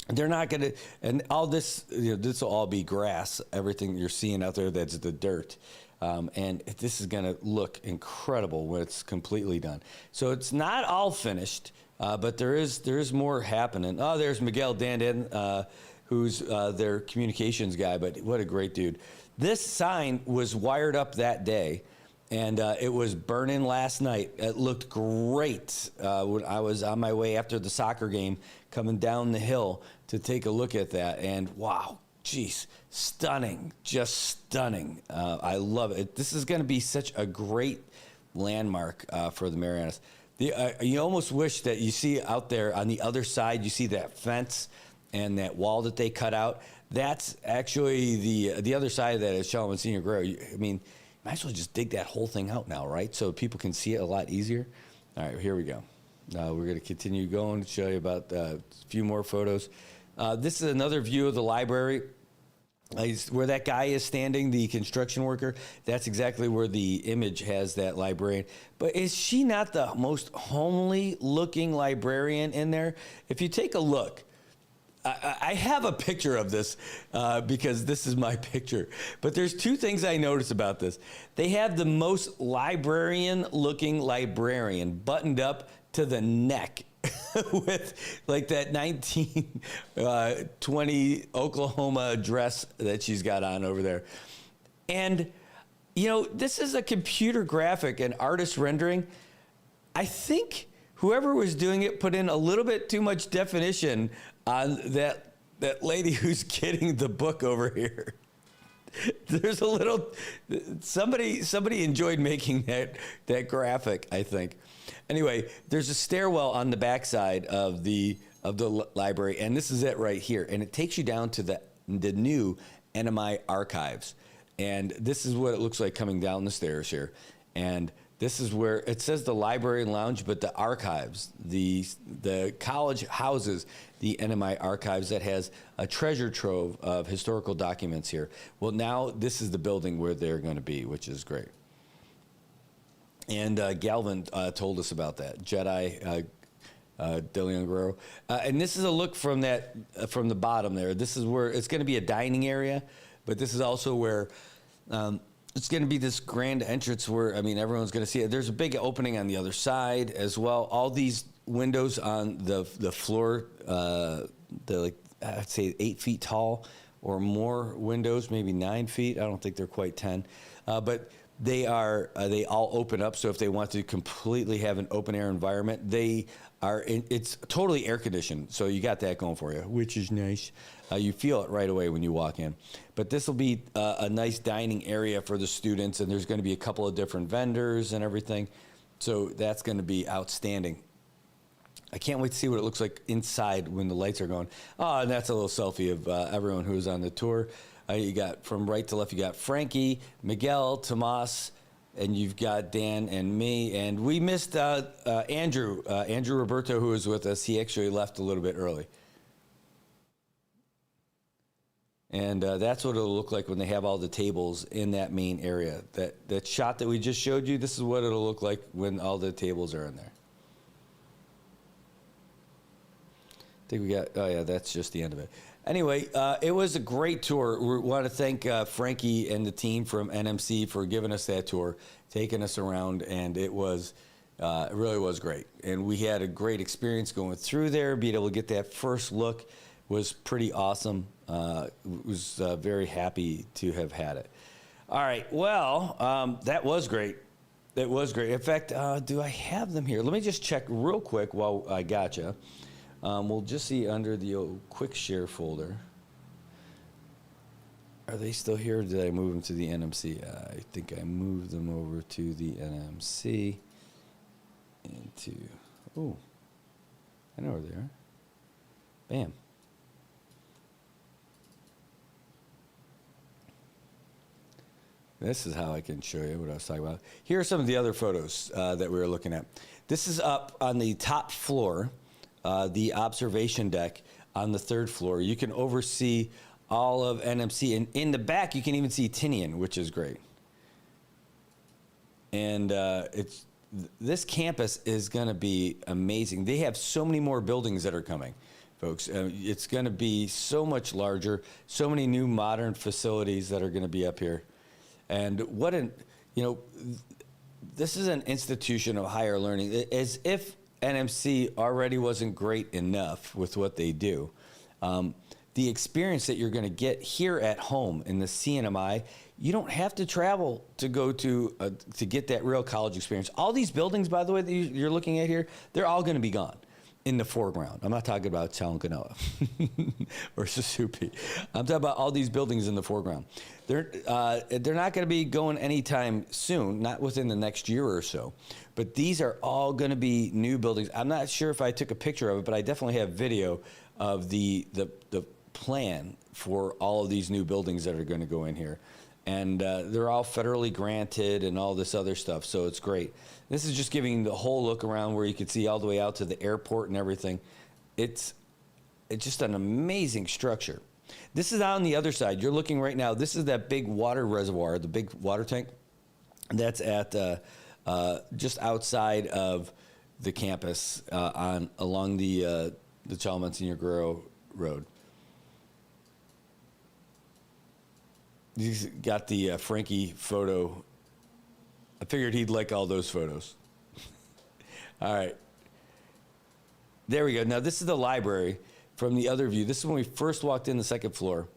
They're not going to, and all this, this will all be grass, everything you're seeing out there that's the dirt. And this is going to look incredible when it's completely done. So it's not all finished, but there is more happening. Oh, there's Miguel Dandan, who's their communications guy, but what a great dude. This sign was wired up that day, and it was burning last night. It looked great when I was on my way after the soccer game coming down the hill to take a look at that, and wow. Geez, stunning, just stunning. I love it. This is going to be such a great landmark for the Marianas. You almost wish that you see out there on the other side, you see that fence and that wall that they cut out. That's actually the other side of that is Shalom and Senior Guerrero. I mean, you might as well just dig that whole thing out now, right? So people can see it a lot easier. All right, here we go. We're going to continue going to show you about a few more photos. This is another view of the library. Where that guy is standing, the construction worker, that's exactly where the image has that librarian. But is she not the most homely looking librarian in there? If you take a look, I have a picture of this because this is my picture. But there's 2 things I notice about this. They have the most librarian looking librarian buttoned up to the neck. With like that 1920 Oklahoma dress that she's got on over there. And, this is a computer graphic, an artist rendering. I think whoever was doing it put in a little bit too much definition on that lady who's getting the book over here. There's a little, somebody enjoyed making that graphic, I think. Anyway, there's a stairwell on the backside of the library, and this is it right here. And it takes you down to the new NMI archives. And this is what it looks like coming down the stairs here. And this is where it says the library and lounge, but the archives, the college houses the NMI archives that has a treasure trove of historical documents here. Well, now this is the building where they're going to be, which is great. And Galvin told us about that, Jedi De Leon Guerrero. And this is a look from the bottom there. This is where it's going to be a dining area, but this is also where it's going to be this grand entrance where, everyone's going to see it. There's a big opening on the other side as well. All these windows on the floor. I'd say 8 feet tall or more windows, maybe 9 feet. I don't think they're quite 10, but they all open up. So if they want to completely have an open air environment, it's totally air conditioned. So you got that going for you, which is nice. You feel it right away when you walk in. But this will be a nice dining area for the students, and there's going to be a couple of different vendors and everything. So that's going to be outstanding. I can't wait to see what it looks like inside when the lights are going. Oh, and that's a little selfie of everyone who's on the tour. You got from right to left, you got Frankie, Miguel, Tomas, and you've got Dan and me. And we missed Andrew Roberto, who was with us. He actually left a little bit early. And that's what it'll look like when they have all the tables in that main area. That shot that we just showed you, this is what it'll look like when all the tables are in there. I think we got, oh yeah, that's just the end of it. Anyway, it was a great tour. We want to thank Frankie and the team from NMC for giving us that tour, taking us around, and it really was great. And we had a great experience going through there. Being able to get that first look was pretty awesome. Was very happy to have had it. All right, well, that was great. That was great. In fact, do I have them here? Let me just check real quick while I got you. We'll just see under the old quick share folder. Are they still here, or did I move them to the NMC? I think I moved them over to the NMC. Oh, I know where they are. Bam. This is how I can show you what I was talking about. Here are some of the other photos that we were looking at. This is up on the top floor. The observation deck on the 3rd floor. You can oversee all of NMC. And in the back, you can even see Tinian, which is great. And this campus is going to be amazing. They have so many more buildings that are coming, folks. It's going to be so much larger, so many new modern facilities that are going to be up here. And this is an institution of higher learning. As if NMC already wasn't great enough with what they do. The experience that you're going to get here at home in the CNMI, you don't have to travel to go to get that real college experience. All these buildings, by the way, that you're looking at here, they're all going to be gone in the foreground. I'm not talking about Chalcanoa or Susupi. I'm talking about all these buildings in the foreground. They're not going to be going anytime soon, not within the next year or so. But these are all going to be new buildings. I'm not sure if I took a picture of it, but I definitely have video of the plan for all of these new buildings that are going to go in here. And they're all federally granted and all this other stuff, so it's great. This is just giving the whole look around where you can see all the way out to the airport and everything. It's just an amazing structure. This is on the other side. You're looking right now. This is that big water reservoir, the big water tank. That's at just outside of the campus along the Chalmmonsignor Guerrero Road. You got the Frankie photo. I figured he'd like all those photos. All right. There we go. Now, this is the library from the other view. This is when we first walked in the 2nd floor,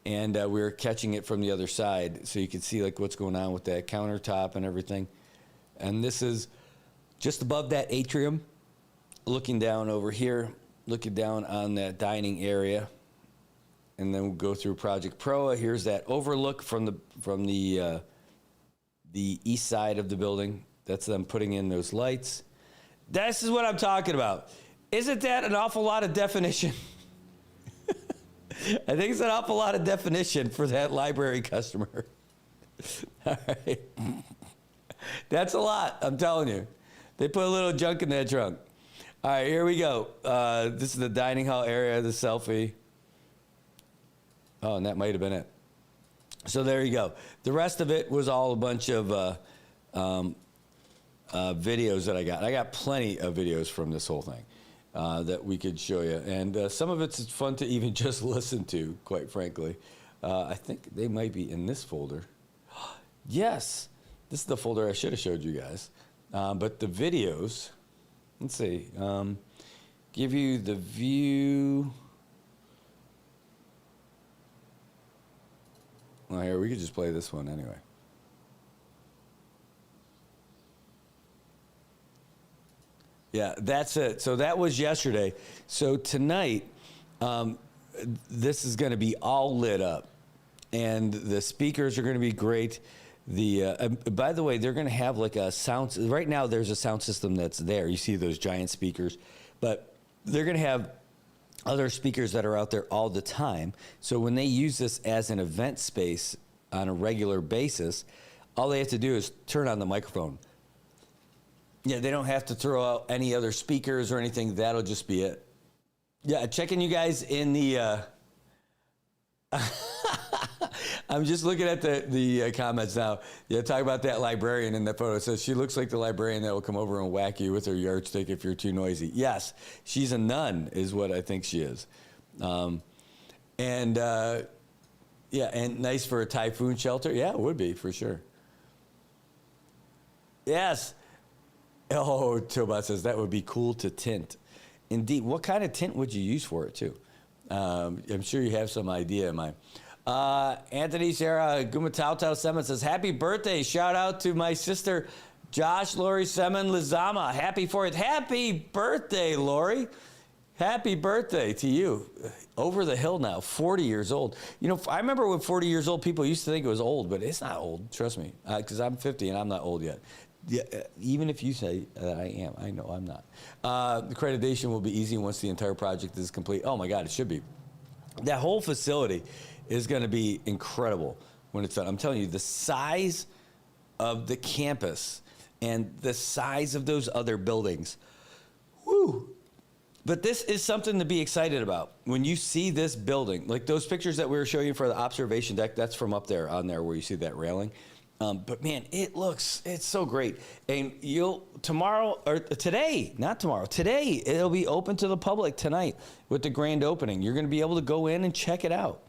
and we were catching it from the other side, so you could see like what's going on with that countertop and everything. And this is just above that atrium, looking down over here, looking down on that dining area. And then we'll go through Project Proa. Here's that overlook from the east side of the building. That's them putting in those lights. This is what I'm talking about. Isn't that an awful lot of definition? I think it's an awful lot of definition for that library customer. All right. That's a lot, I'm telling you. They put a little junk in that trunk. All right, here we go. This is the dining hall area, the selfie. Oh, and that might have been it. So there you go. The rest of it was all a bunch of videos that I got. I got plenty of videos from this whole thing that we could show you. And some of it's fun to even just listen to, quite frankly. I think they might be in this folder. Yes, this is the folder I should have showed you guys. But the videos Let's see. Give you the view. Well, here, we could just play this one anyway. Yeah, that's it. So that was yesterday. So tonight, this is going to be all lit up. And the speakers are going to be great. By the way, they're going to have like a sound. Right now, there's a sound system that's there. You see those giant speakers, but they're going to have other speakers that are out there all the time. So when they use this as an event space on a regular basis, all they have to do is turn on the microphone. Yeah, they don't have to throw out any other speakers or anything. That'll just be it. Yeah, checking you guys in the. I'm just looking at the comments now. Yeah, talk about that librarian in the photo. It says she looks like the librarian that will come over and whack you with her yardstick if you're too noisy. Yes, she's a nun, is what I think she is. And nice for a typhoon shelter. Yeah, it would be for sure. Yes. Oh, Tobot says that would be cool to tint. Indeed. What kind of tint would you use for it, too? I'm sure you have some idea in mind. Anthony Sarah Gumatau Semen says, happy birthday. Shout out to my sister, Josh Lori Semen Lizama. Happy 4th. Happy birthday, Lori. Happy birthday to you. Over the hill now, 40 years old. You know, I remember when 40 years old, people used to think it was old, but it's not old. Trust me, because I'm 50 and I'm not old yet. Yeah, even if you say that I am, I know I'm not. The accreditation will be easy once the entire project is complete. Oh my God, it should be. That whole facility is going to be incredible when it's done. I'm telling you, the size of the campus and the size of those other buildings. Woo! But this is something to be excited about. When you see this building, like those pictures that we were showing you for the observation deck, that's from up there on there where you see that railing. But man, it's so great. And today, it'll be open to the public tonight with the grand opening. You're going to be able to go in and check it out.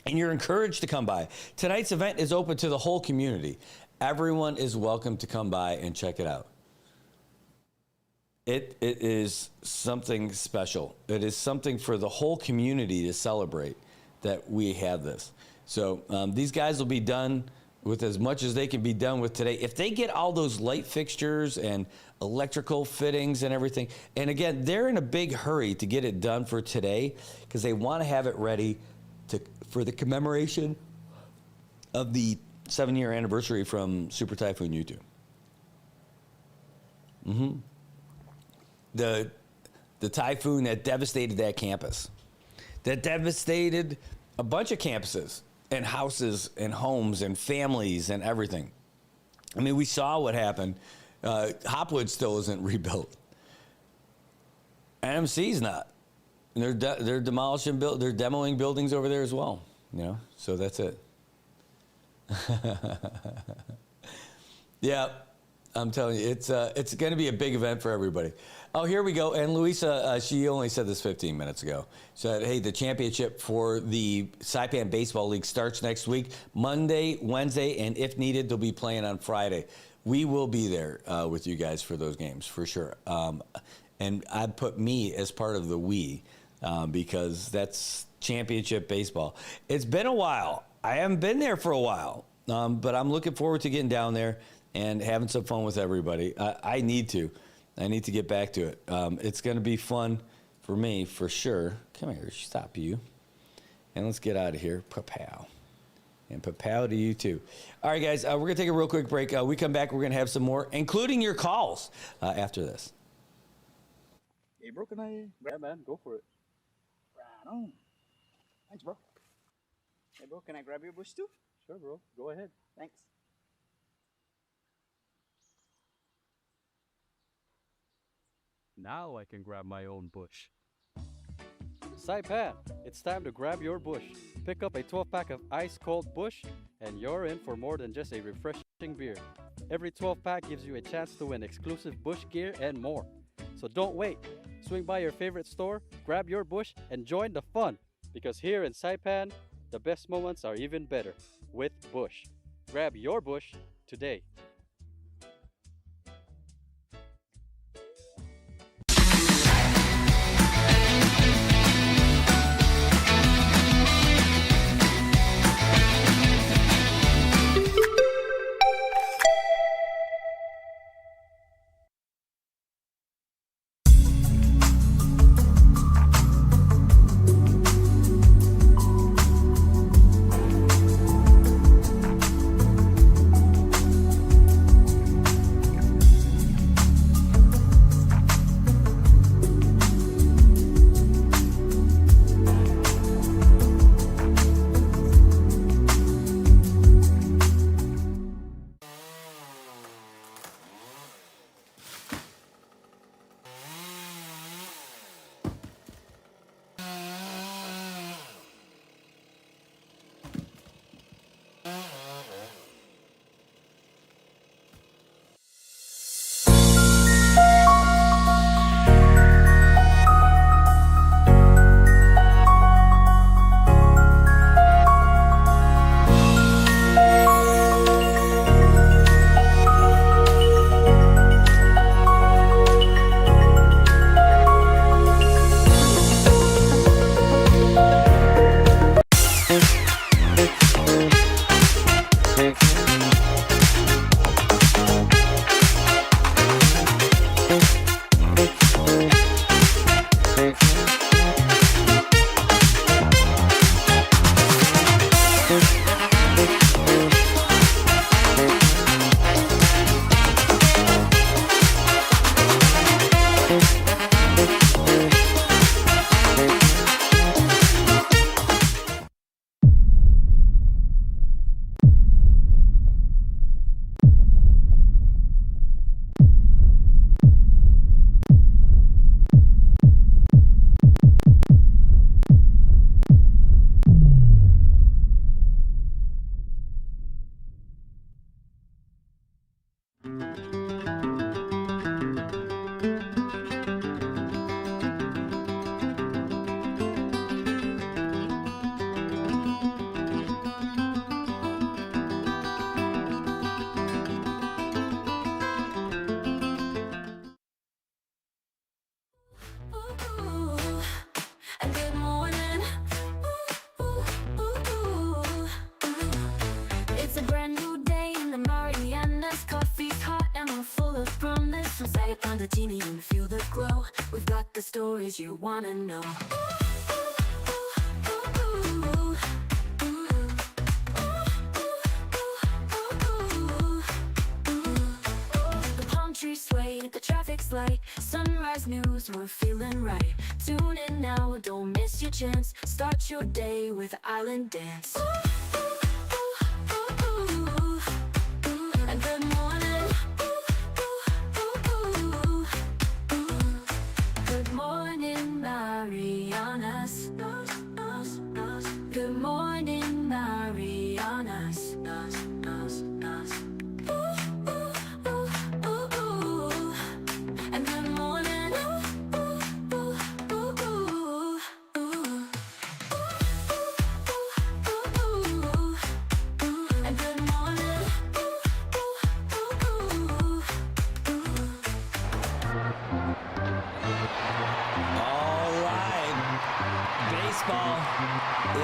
And you're encouraged to come by. Tonight's event is open to the whole community. Everyone is welcome to come by and check it out. It is something special. It is something for the whole community to celebrate that we have this. So these guys will be done with as much as they can be done with today. If they get all those light fixtures and electrical fittings and everything, and again, they're in a big hurry to get it done for today because they want to have it ready for the commemoration of the 7-year anniversary from Super Typhoon Yutu. Mm-hmm. The typhoon that devastated that campus, that devastated a bunch of campuses and houses and homes and families and everything. I mean, we saw what happened. Hopwood still isn't rebuilt. NMC's not. And they're demolishing, they're demoing buildings over there as well. You know, so that's it. Yeah, I'm telling you, it's going to be a big event for everybody. Oh, here we go. And Louisa, she only said this 15 minutes ago. Said, hey, the championship for the Saipan Baseball League starts next week, Monday, Wednesday, and if needed, they'll be playing on Friday. We will be there with you guys for those games, for sure. And I'd put me as part of the we because that's championship baseball. It's been a while. I haven't been there for a while, but I'm looking forward to getting down there and having some fun with everybody. I need to get back to it. It's going to be fun for me, for sure. Come here, stop you. And let's get out of here. Pa-pow. And pa-pow to you, too. All right, guys, we're going to take a real quick break. We come back, we're going to have some more, including your calls after this. Hey, bro, can I? Yeah, man, go for it. Right on. Thanks, bro. Hey, bro, can I grab your bush, too? Sure, bro. Go ahead. Thanks. Now I can grab my own bush. Saipan, it's time to grab your bush. Pick up a 12-pack of ice-cold Bush, and you're in for more than just a refreshing beer. Every 12-pack gives you a chance to win exclusive Bush gear and more. So don't wait. Swing by your favorite store, grab your Bush, and join the fun. Because here in Saipan, the best moments are even better with Bush. Grab your Bush today. Get on the teeny and feel the glow. We've got the stories you wanna know. The palm trees sway, the traffic's light. Sunrise news, we're feeling right. Tune in now, don't miss your chance. Start your day with Island Dance. And good morning. Good morning, Marianas. Good morning, Marianas. And good morning. And good morning. All right. Baseball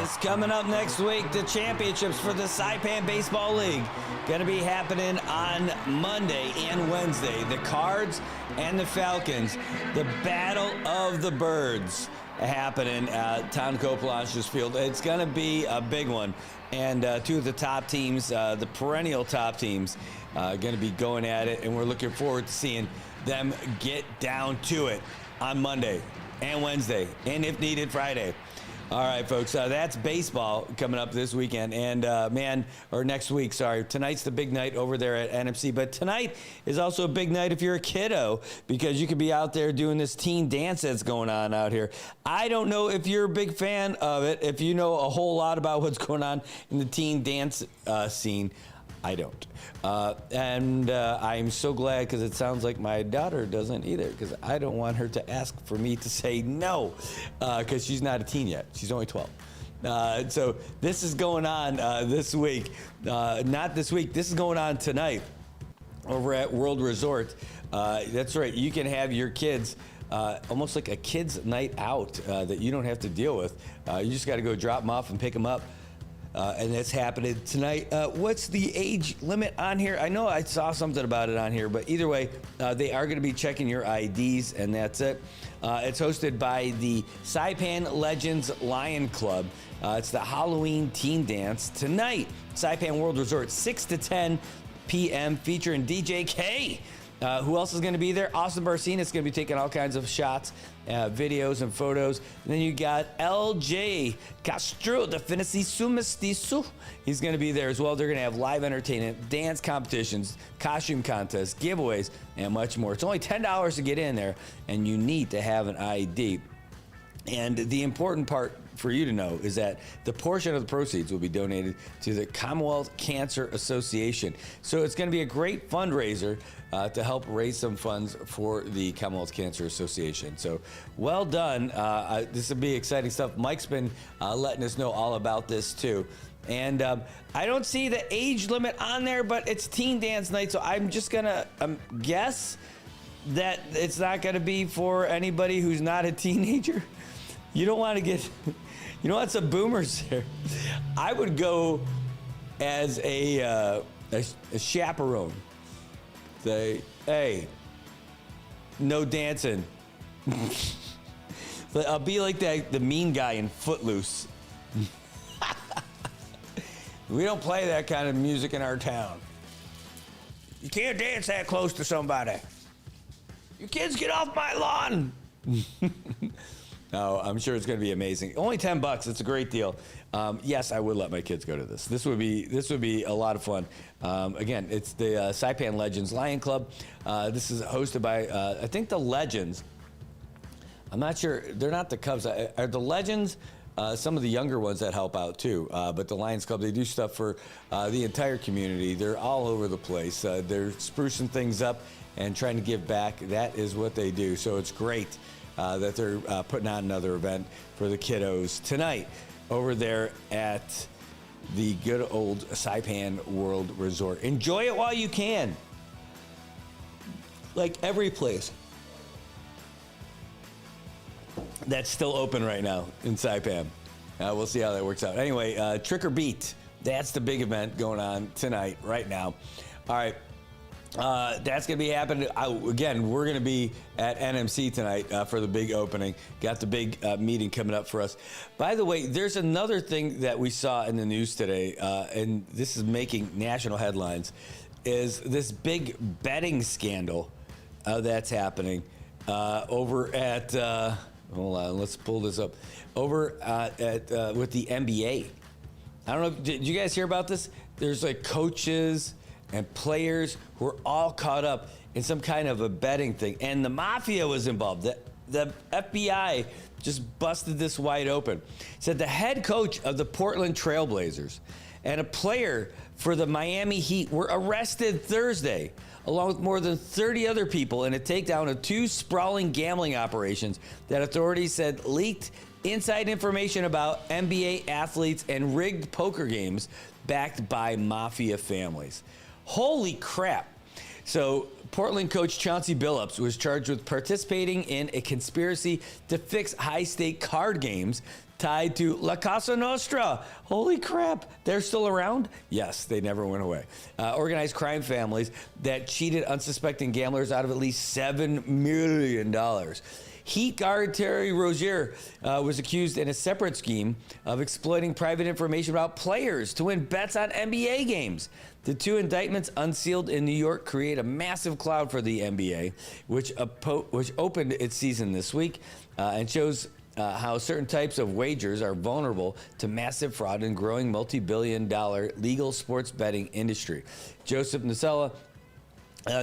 is coming up next week. The championships for the Saipan Baseball League going to be happening on Monday and Wednesday. The Cards and the Falcons. The Battle of the Birds happening at Town Copeland's Field. It's going to be a big one. And two of the top teams, the perennial top teams, going to be going at it. And we're looking forward to seeing them get down to it on Monday and Wednesday, and if needed, Friday. All right, folks, that's baseball coming up this weekend. And, next week, sorry. Tonight's the big night over there at NFC. But tonight is also a big night if you're a kiddo, because you could be out there doing this teen dance that's going on out here. I don't know if you're a big fan of it, if you know a whole lot about what's going on in the teen dance scene. I don't. I'm so glad, because it sounds like my daughter doesn't either, because I don't want her to ask for me to say no, because she's not a teen yet. She's only 12. So this is going on this week. Not this week. This is going on tonight over at World Resort. That's right. You can have your kids almost like a kids' night out that you don't have to deal with. You just got to go drop them off and pick them up. And that's happening tonight. What's the age limit on here? I know I saw something about it on here, but either way, they are going to be checking your IDs, and that's it. It's hosted by the Saipan Legends Lion Club. It's the Halloween Teen Dance tonight. Saipan World Resort, 6 to 10 p.m., featuring DJ K. Who else is going to be there? Austin Barcina is going to be taking all kinds of shots, videos, and photos. And then you got LJ Castro, the Fantasy Sumistisu. He's going to be there as well. They're going to have live entertainment, dance competitions, costume contests, giveaways, and much more. It's only $10 to get in there, and you need to have an ID. And the important part for you to know is that the portion of the proceeds will be donated to the Commonwealth Cancer Association. So it's going to be a great fundraiser to help raise some funds for the Commonwealth Cancer Association. So well done. This will be exciting stuff. Mike's been letting us know all about this too. And I don't see the age limit on there, but it's teen dance night. So I'm just going to guess that it's not going to be for anybody who's not a teenager. You don't want to get, you know, some boomers there. I would go as a chaperone. Say, hey, no dancing. I'll be like the mean guy in Footloose. We don't play that kind of music in our town. You can't dance that close to somebody. You kids, get off my lawn. No, I'm sure it's going to be amazing. Only $10. It's a great deal. Yes, I would let my kids go to this. This would be a lot of fun. Again, it's the Saipan Legends Lion Club. This is hosted by I think the Legends. I'm not sure. They're not the Cubs. Are the Legends some of the younger ones that help out too? But the Lions Club, they do stuff for the entire community. They're all over the place. They're sprucing things up and trying to give back. That is what they do. So it's great that they're putting on another event for the kiddos tonight over there at the good old Saipan World Resort. Enjoy it while you can. Like every place that's still open right now in Saipan. We'll see how that works out. Anyway, Trick or Beat. That's the big event going on tonight, right now. All right. That's going to be happening. Again, we're going to be at NMC tonight for the big opening. Got the big meeting coming up for us. By the way, there's another thing that we saw in the news today, and this is making national headlines, is this big betting scandal that's happening over at, hold on, let's pull this up, over with the NBA. I don't know, did you guys hear about this? There's like coaches and players who are all caught up in some kind of a betting thing. And the mafia was involved. The FBI just busted this wide open. Said the head coach of the Portland Trailblazers and a player for the Miami Heat were arrested Thursday, along with more than 30 other people in a takedown of 2 sprawling gambling operations that authorities said leaked inside information about NBA athletes and rigged poker games backed by mafia families. Holy crap. So Portland coach Chauncey Billups was charged with participating in a conspiracy to fix high-stake card games tied to La Casa Nostra. Holy crap. They're still around? Yes, they never went away. Organized crime families that cheated unsuspecting gamblers out of at least $7 million. Heat guard Terry Rozier was accused in a separate scheme of exploiting private information about players to win bets on NBA games. The 2 indictments unsealed in New York create a massive cloud for the NBA, which opened its season this week and shows how certain types of wagers are vulnerable to massive fraud and growing multi-billion-dollar legal sports betting industry. Joseph Nacella,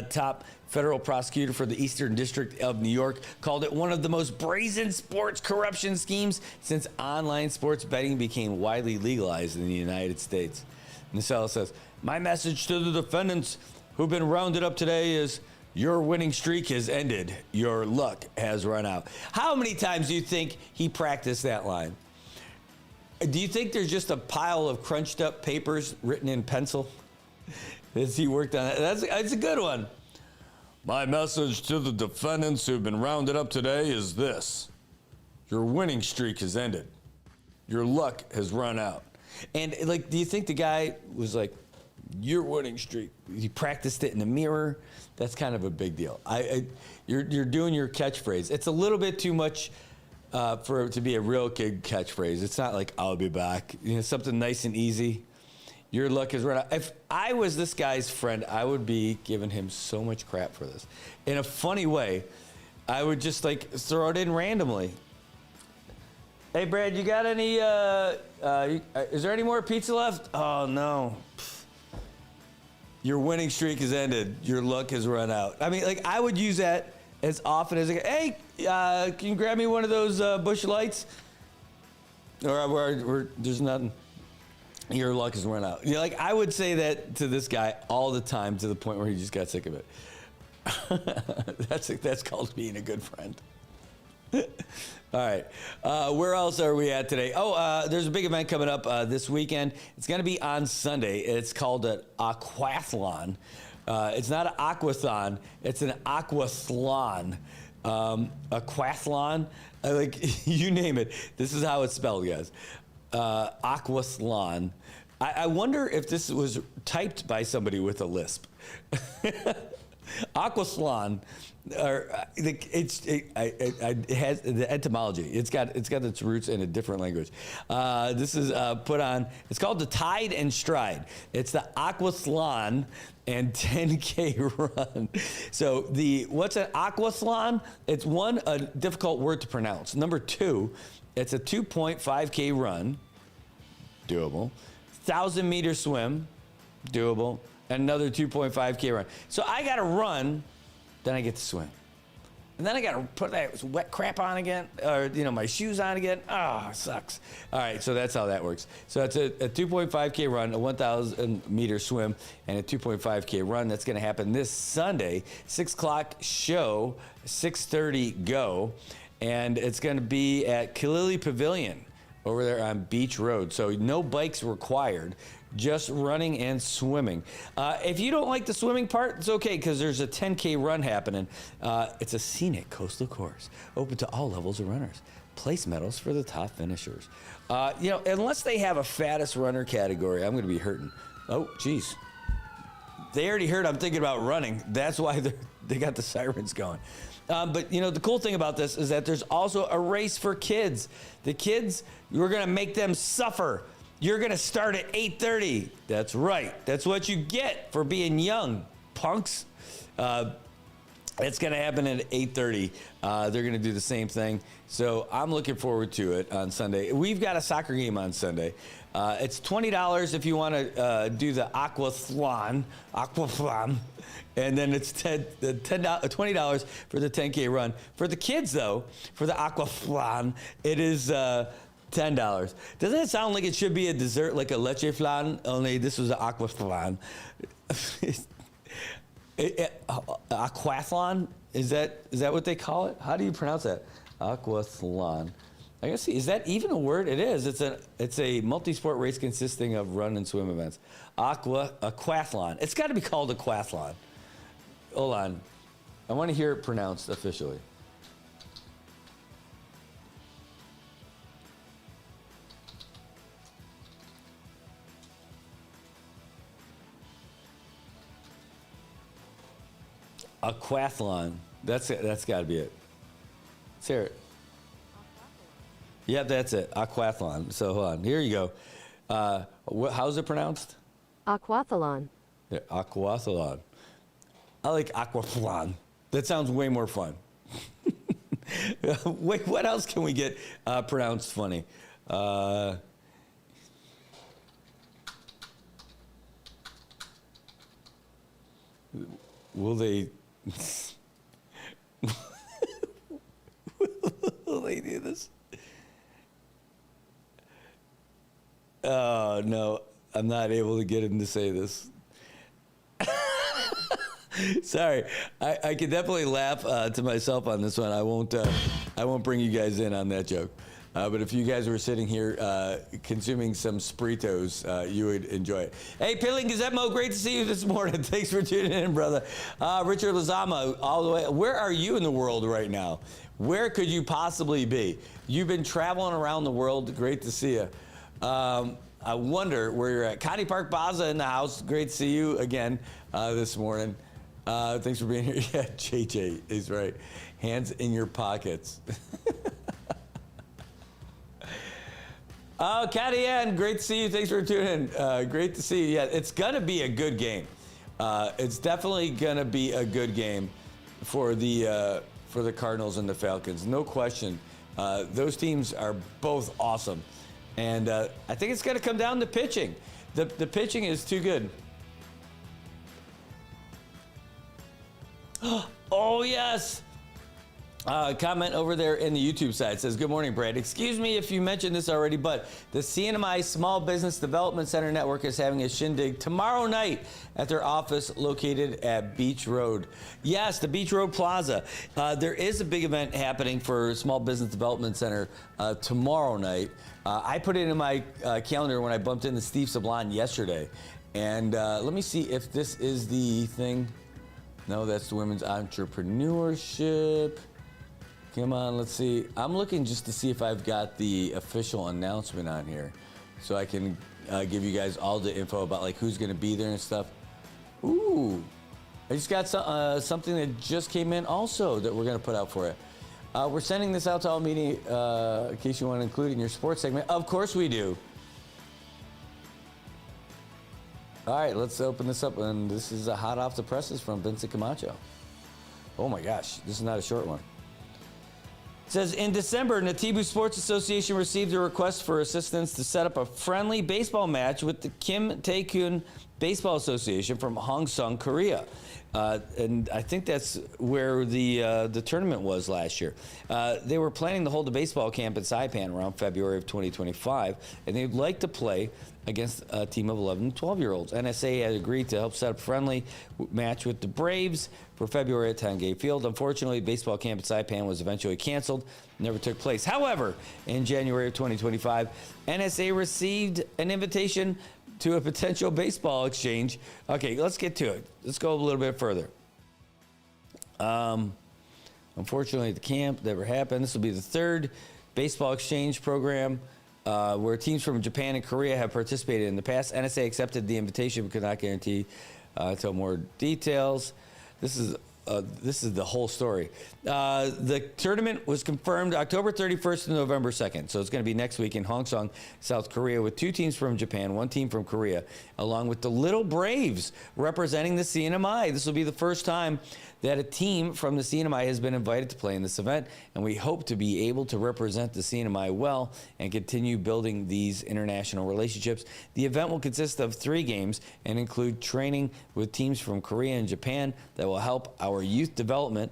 top federal prosecutor for the Eastern District of New York, called it one of the most brazen sports corruption schemes since online sports betting became widely legalized in the United States. Nacella says, "My message to the defendants who've been rounded up today is your winning streak has ended. Your luck has run out." How many times do you think he practiced that line? Do you think there's just a pile of crunched up papers written in pencil as he worked on it? That's a good one. My message to the defendants who've been rounded up today is this. Your winning streak has ended. Your luck has run out. And like, do you think the guy was like, your winning streak? He practiced it in the mirror. That's kind of a big deal. You're doing your catchphrase. It's a little bit too much for it to be a real kid catchphrase. It's not like I'll be back. You know, something nice and easy. Your luck has run out. If I was this guy's friend, I would be giving him so much crap for this. In a funny way, I would just like throw it in randomly. Hey, Brad, you got any, is there any more pizza left? Oh, no. Your winning streak has ended. Your luck has run out. I mean, like, I would use that as often as I can. Hey, can you grab me one of those Busch Lights? Or there's nothing. Your luck has run out. You know, like, I would say that to this guy all the time to the point where he just got sick of it. That's called being a good friend. All right. Where else are we at today? There's a big event coming up this weekend. It's going to be on Sunday. It's called an aquathlon. It's not an aquathon. It's an aquathlon. Aquathlon. Like, you name it. This is how it's spelled, guys. Aquathlon. I wonder if this was typed by somebody with a lisp. Aquathlon, or it has the etymology. It's got its roots in a different language. This is put on. It's called the Tide and Stride. It's the Aquathlon and 10K run. So what's an aquathlon? It's one, a difficult word to pronounce. Number two, it's a 2.5K run, doable. 1,000-meter swim, doable. And another 2.5K run. So I got to run, then I get to swim. And then I got to put that wet crap on again, or, my shoes on again. Oh, it sucks. All right, so that's how that works. So it's a 2.5K run, a 1,000-meter swim, and a 2.5K run. That's going to happen this Sunday, 6 o'clock show, 6:30 go. And it's going to be at Kalili Pavilion over there on Beach Road. So no bikes required. Just running and swimming. If you don't like the swimming part, it's okay, because there's a 10K run happening. It's a scenic coastal course, open to all levels of runners. Place medals for the top finishers. Unless they have a fattest runner category, I'm going to be hurting. Oh, geez. They already heard I'm thinking about running. That's why they got the sirens going. But, the cool thing about this is that there's also a race for kids. The kids, we're going to make them suffer. You're going to start at 8:30. That's right. That's what you get for being young, punks. It's going to happen at 8:30. They're going to do the same thing. So I'm looking forward to it on Sunday. We've got a soccer game on Sunday. It's $20 if you want to do the aquathlon, and then it's $20 for the 10K run. For the kids, though, for the aquathlon, it is $10. Doesn't it sound like it should be a dessert, like a leche flan? Only this was an aquathlon. Aquathlon? Is that what they call it? How do you pronounce that? Aquathlon. I guess, is that even a word? It is. It's a multi-sport race consisting of run and swim events. Aquathlon. It's got to be called aquathlon. Hold on. I want to hear it pronounced officially. Aquathlon. That's got to be it. Let's hear it. Yep, that's it. Aquathlon. So hold on. Here you go. How's it pronounced? Aquathlon. Yeah, aquathlon. I like aquathlon. That sounds way more fun. Wait, what else can we get pronounced funny? Will they... Will they do this? Oh, no. I'm not able to get him to say this. Sorry. I can definitely laugh to myself on this one. I won't bring you guys in on that joke. But if you guys were sitting here consuming some Spritos, you would enjoy it. Hey, Piling Gazetmo, great to see you this morning. Thanks for tuning in, brother. Richard Lazama, all the way. Where are you in the world right now? Where could you possibly be? You've been traveling around the world. Great to see you. I wonder where you're at. Connie Park Baza in the house. Great to see you again this morning. Thanks for being here. Yeah, JJ is right. Hands in your pockets. Oh, Catty Ann, great to see you. Thanks for tuning in. Great to see you. Yeah, it's going to be a good game. It's definitely going to be a good game for the Cardinals and the Falcons. No question. Those teams are both awesome. And I think it's going to come down to pitching. The pitching is too good. Oh, yes. Comment over there in the YouTube side says, good morning, Brad. Excuse me if you mentioned this already, but the CNMI Small Business Development Center Network is having a shindig tomorrow night at their office located at Beach Road. Yes, the Beach Road Plaza. There is a big event happening for Small Business Development Center tomorrow night. I put it in my calendar when I bumped into Steve Sablon yesterday. And let me see if this is the thing. No, that's the Women's Entrepreneurship. Come on, let's see. I'm looking just to see if I've got the official announcement on here so I can give you guys all the info about like who's going to be there and stuff. Ooh, I just got something that just came in also that we're going to put out for you. We're sending this out to all media in case you want to include it in your sports segment. Of course we do. All right, let's open this up. And this is a hot off the presses from Vincent Camacho. Oh my gosh, this is not a short one. It says, in December, Natibu Sports Association received a request for assistance to set up a friendly baseball match with the Kim Tae-kun Baseball Association from Hongseong, Korea. And I think that's where the tournament was last year. They were planning to hold a baseball camp in Saipan around February of 2025, and they'd like to play against a team of 11 and 12-year-olds. NSA had agreed to help set up a friendly match with the Braves for February at Tangay Field. Unfortunately, baseball camp at Saipan was eventually canceled, never took place. However, in January of 2025, NSA received an invitation to a potential baseball exchange. Okay, let's get to it. Let's go a little bit further. Unfortunately, the camp never happened. This will be the third baseball exchange program where teams from Japan and Korea have participated in the past. NSA accepted the invitation but could not guarantee Tell more details. This is the whole story. The tournament was confirmed October 31st to November 2nd. So it's going to be next week in Hongseong, South Korea, with 2 teams from Japan, 1 team from Korea, along with the Little Braves representing the CNMI. This will be the first time that a team from the CNMI has been invited to play in this event, and we hope to be able to represent the CNMI well and continue building these international relationships. The event will consist of 3 games and include training with teams from Korea and Japan that will help our youth development,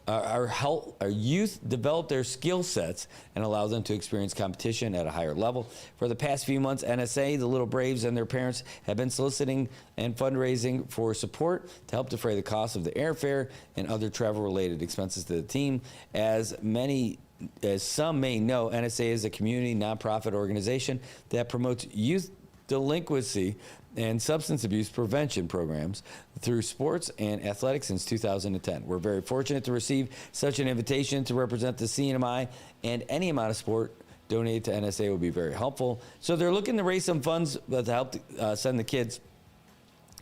our youth develop their skill sets and allow them to experience competition at a higher level. For the past few months, NSA, the Little Braves, and their parents have been soliciting and fundraising for support to help defray the cost of the airfare and other travel-related expenses to the team. As some may know, NSA is a community nonprofit organization that promotes youth delinquency and substance abuse prevention programs through sports and athletics since 2010. We're very fortunate to receive such an invitation to represent the CNMI, and any amount of support donated to NSA will be very helpful. So they're looking to raise some funds to help send the kids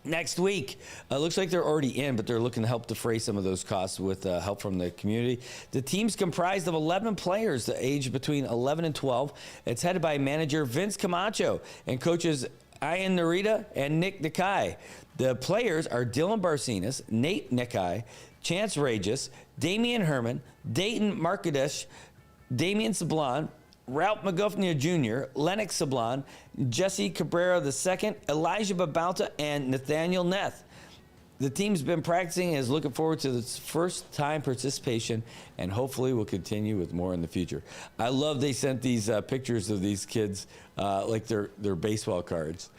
next week. Looks like they're already in, but they're looking to help defray some of those costs with help from the community. The team's comprised of 11 players aged between 11 and 12. It's headed by manager Vince Camacho and coaches Ian Narita and Nick Nakai. The players are Dylan Barcenas, Nate Nakai, Chance Regis, Damian Herman, Dayton Markadesh, Damian Sablon, Ralph McGuffney Jr., Lennox Sablon, Jesse Cabrera II, Elijah Babalta, and Nathaniel Neth. The team's been practicing and is looking forward to its first-time participation, and hopefully will continue with more in the future. I love they sent these pictures of these kids like they're baseball cards.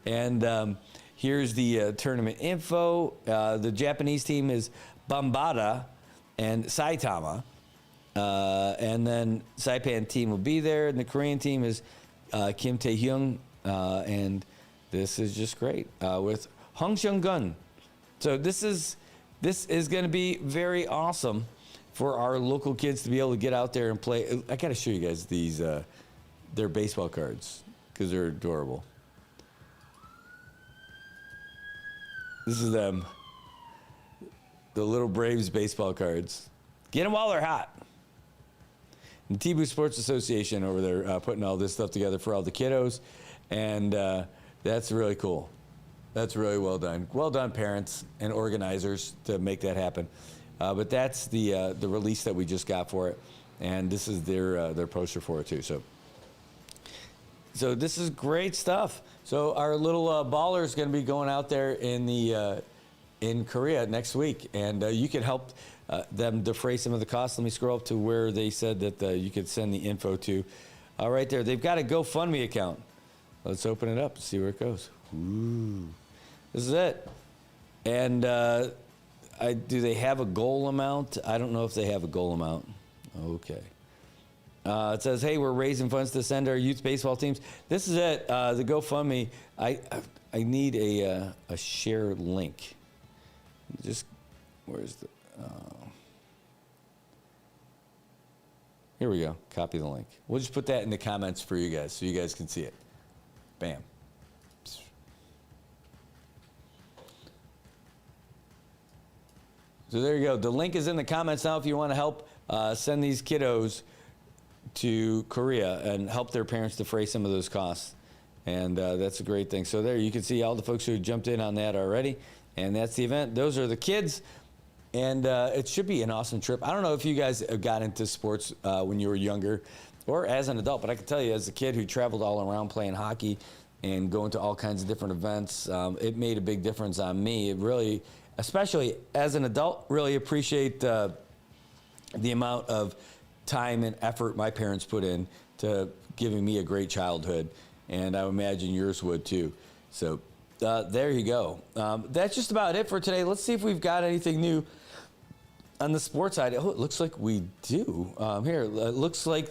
And here's the tournament info. The Japanese team is Bambara and Saitama. And then Saipan team will be there, and the Korean team is Kim Tae-hyung, and this is just great with Hong Seung-gun. So this is going to be very awesome for our local kids to be able to get out there and play. I got to show you guys these their baseball cards because they're adorable. This is them, the Little Braves baseball cards. Get them while they're hot. The Tibu Sports Association over there putting all this stuff together for all the kiddos, and that's really cool. That's really well done. Well done, parents and organizers, to make that happen. But that's the release that we just got for it, and this is their poster for it too. So this is great stuff. So our little baller is going to be going out there in Korea next week, and you can help them defray some of the costs. Let me scroll up to where they said that you could send the info to. Right there. They've got a GoFundMe account. Let's open it up and see where it goes. Ooh. This is it. And do they have a goal amount? I don't know if they have a goal amount. Okay. It says, hey, we're raising funds to send our youth baseball teams. This is it. The GoFundMe. I need a share link. Where's the... Here we go. Copy the link. We'll just put that in the comments for you guys so you guys can see it. Bam. So there you go. The link is in the comments now if you want to help send these kiddos to Korea and help their parents defray some of those costs. And that's a great thing. So there you can see all the folks who jumped in on that already. And that's the event. Those are the kids. And it should be an awesome trip. I don't know if you guys got into sports when you were younger or as an adult, but I can tell you as a kid who traveled all around playing hockey and going to all kinds of different events, it made a big difference on me. It really, especially as an adult, really appreciate the amount of time and effort my parents put in to giving me a great childhood, and I imagine yours would too. So there you go. That's just about it for today. Let's see if we've got anything new on the sports side. Oh, it looks like we do. Here, it looks like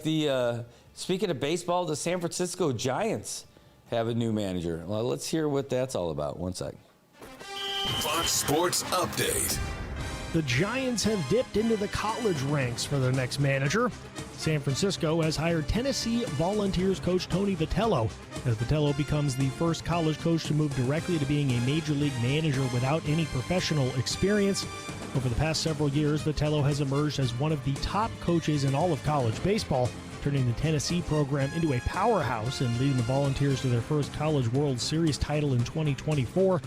speaking of baseball, the San Francisco Giants have a new manager. Well, let's hear what that's all about. One sec. Fox Sports Update. The Giants have dipped into the college ranks for their next manager. San Francisco has hired Tennessee Volunteers coach Tony Vitello, as Vitello becomes the first college coach to move directly to being a major league manager without any professional experience. Over the past several years, Vitello has emerged as one of the top coaches in all of college baseball, turning the Tennessee program into a powerhouse and leading the Volunteers to their first College World Series title in 2024.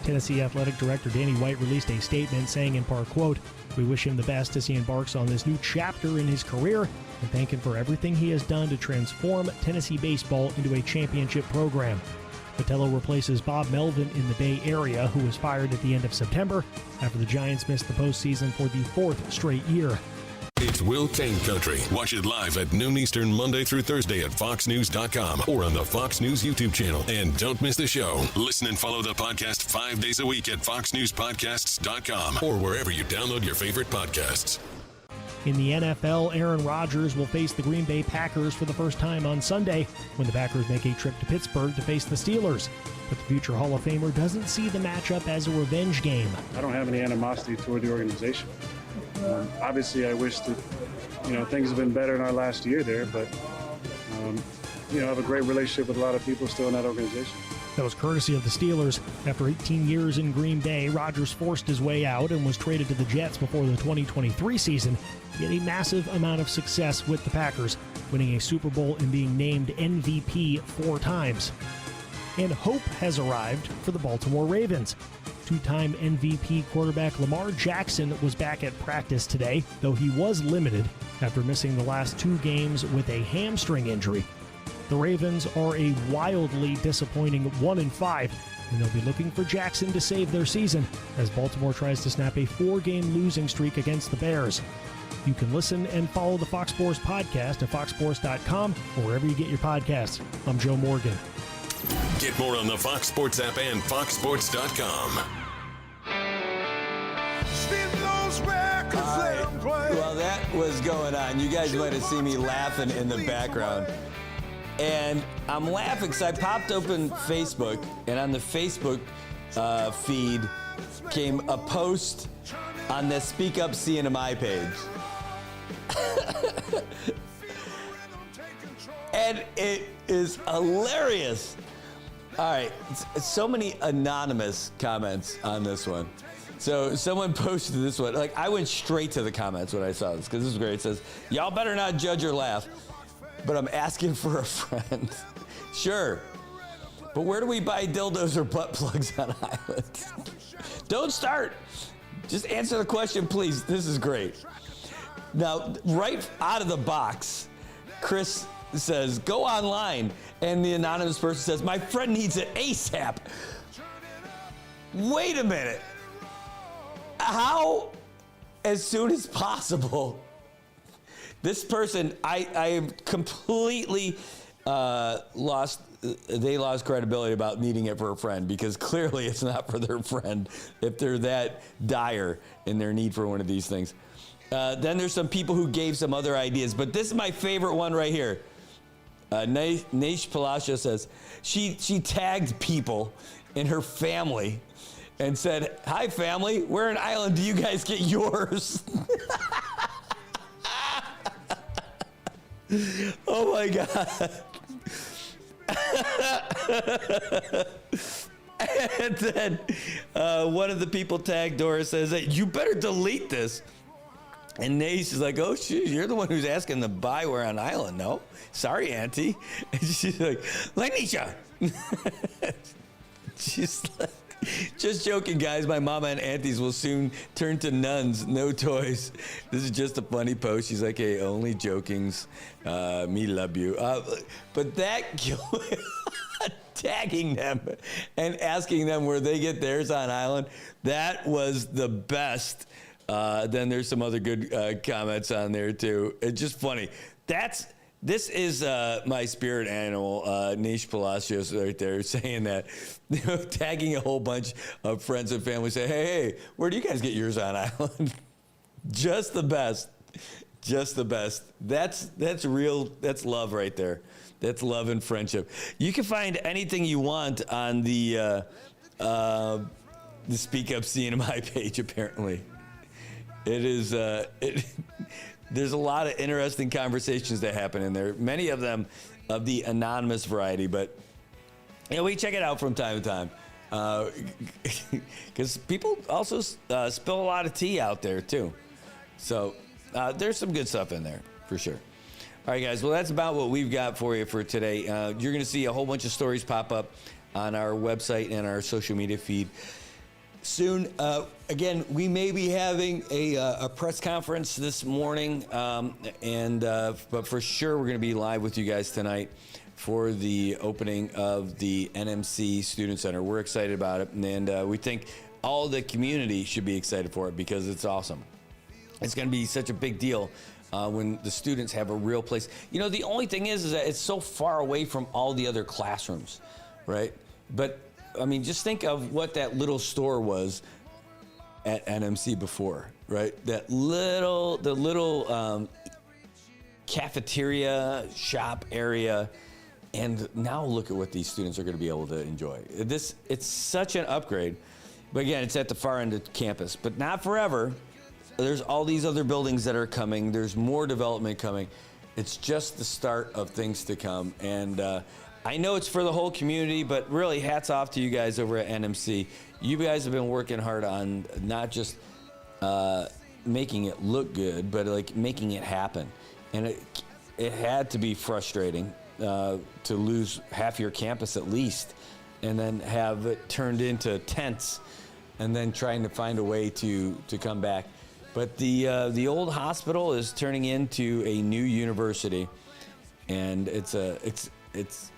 Tennessee Athletic Director Danny White released a statement saying in part, quote, "We wish him the best as he embarks on this new chapter in his career and thank him for everything he has done to transform Tennessee baseball into a championship program." Vitello replaces Bob Melvin in the Bay Area, who was fired at the end of September after the Giants missed the postseason for the fourth straight year. It's Will Kane Country. Watch it live at noon Eastern Monday through Thursday at foxnews.com or on the Fox News YouTube channel. And don't miss the show. Listen and follow the podcast 5 days a week at foxnewspodcasts.com or wherever you download your favorite podcasts. In the NFL, Aaron Rodgers will face the Green Bay Packers for the first time on Sunday when the Packers make a trip to Pittsburgh to face the Steelers. But the future Hall of Famer doesn't see the matchup as a revenge game. I don't have any animosity toward the organization. Obviously, I wish that, things have been better in our last year there, but, I have a great relationship with a lot of people still in that organization. That was courtesy of the Steelers. After 18 years in Green Bay, Rodgers forced his way out and was traded to the Jets before the 2023 season. He had a massive amount of success with the Packers, winning a Super Bowl and being named MVP 4 times. And hope has arrived for the Baltimore Ravens. Two-time MVP quarterback Lamar Jackson was back at practice today, though he was limited after missing the last 2 games with a hamstring injury. The Ravens are a wildly disappointing 1-5, and they'll be looking for Jackson to save their season as Baltimore tries to snap a 4-game losing streak against the Bears. You can listen and follow the Fox Sports podcast at foxsports.com or wherever you get your podcasts. I'm Joe Morgan. Get more on the Fox Sports app and foxsports.com. Well, that was going on. You guys might have seen me laughing in the background. And I'm laughing because I popped open Facebook, and on the Facebook feed came a post on the Speak Up CNMI page. And it is hilarious. All right, so many anonymous comments on this one. So someone posted this one. Like, I went straight to the comments when I saw this because this is great. It says, "Y'all better not judge or laugh, but I'm asking for a friend." Sure, but where do we buy dildos or butt plugs on Island? Don't start. Just answer the question, please. This is great. Now, right out of the box, Chris says, "Go online," and the anonymous person says, "My friend needs it ASAP." Wait a minute. How, as soon as possible? This person, I completely lost credibility about needing it for a friend, because clearly it's not for their friend if they're that dire in their need for one of these things. Then there's some people who gave some other ideas, but this is my favorite one right here. Naish Palacio says she tagged people in her family and said, "Hi family, where in Ireland do you guys get yours?" Oh my God. And then one of the people tagged Doris says, "Hey, you better delete this." And Nace is like, "Oh, shoot, you're the one who's asking to buy where on Island, no? Sorry, Auntie." And she's like, "Lanisha." She's like, "Just joking, guys. My mama and aunties will soon turn to nuns. No toys. This is just a funny post." She's like, "Hey, only jokings. Me love you." But that tagging them and asking them where they get theirs on Island, that was the best. Then there's some other good comments on there too. It's just funny. This is my spirit animal, Nish Palacios, right there, saying that, tagging a whole bunch of friends and family, say, hey, where do you guys get yours on Island? Just the best. Just the best. That's real. That's love right there. That's love and friendship. You can find anything you want on the Speak Up CNMI page, apparently. It is, There's a lot of interesting conversations that happen in there. Many of them of the anonymous variety, but we check it out from time to time. Because people also spill a lot of tea out there too. So there's some good stuff in there for sure. All right, guys. Well, that's about what we've got for you for today. You're going to see a whole bunch of stories pop up on our website and our social media feed soon. Again, we may be having a press conference this morning, but for sure we're going to be live with you guys tonight for the opening of the NMC Student Center. We're excited about it, and we think all the community should be excited for it because it's awesome. It's going to be such a big deal when the students have a real place. You know, the only thing is that it's so far away from all the other classrooms, right? But I mean, just think of what that little store was at NMC before, right? The little cafeteria shop area, and now look at what these students are going to be able to enjoy. It's such an upgrade, but again, it's at the far end of campus, but not forever. There's all these other buildings that are coming. There's more development coming. It's just the start of things to come, and I know it's for the whole community, but really hats off to you guys over at NMC. You guys have been working hard on not just making it look good, but like making it happen. And it had to be frustrating to lose half your campus at least, and then have it turned into tents, and then trying to find a way to come back. But the old hospital is turning into a new university, and it's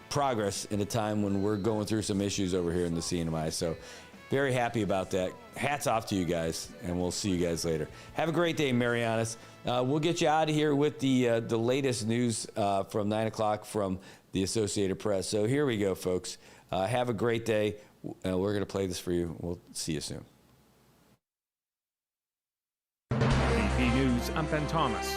progress in a time when we're going through some issues over here in the CNMI. So very happy about that. Hats off to you guys, and we'll see you guys later. Have a great day, Marianas. We'll get you out of here with the latest news from 9 o'clock from the Associated Press. So here we go, folks. Have a great day. We're going to play this for you. We'll see you soon. AP News, I'm Ben Thomas.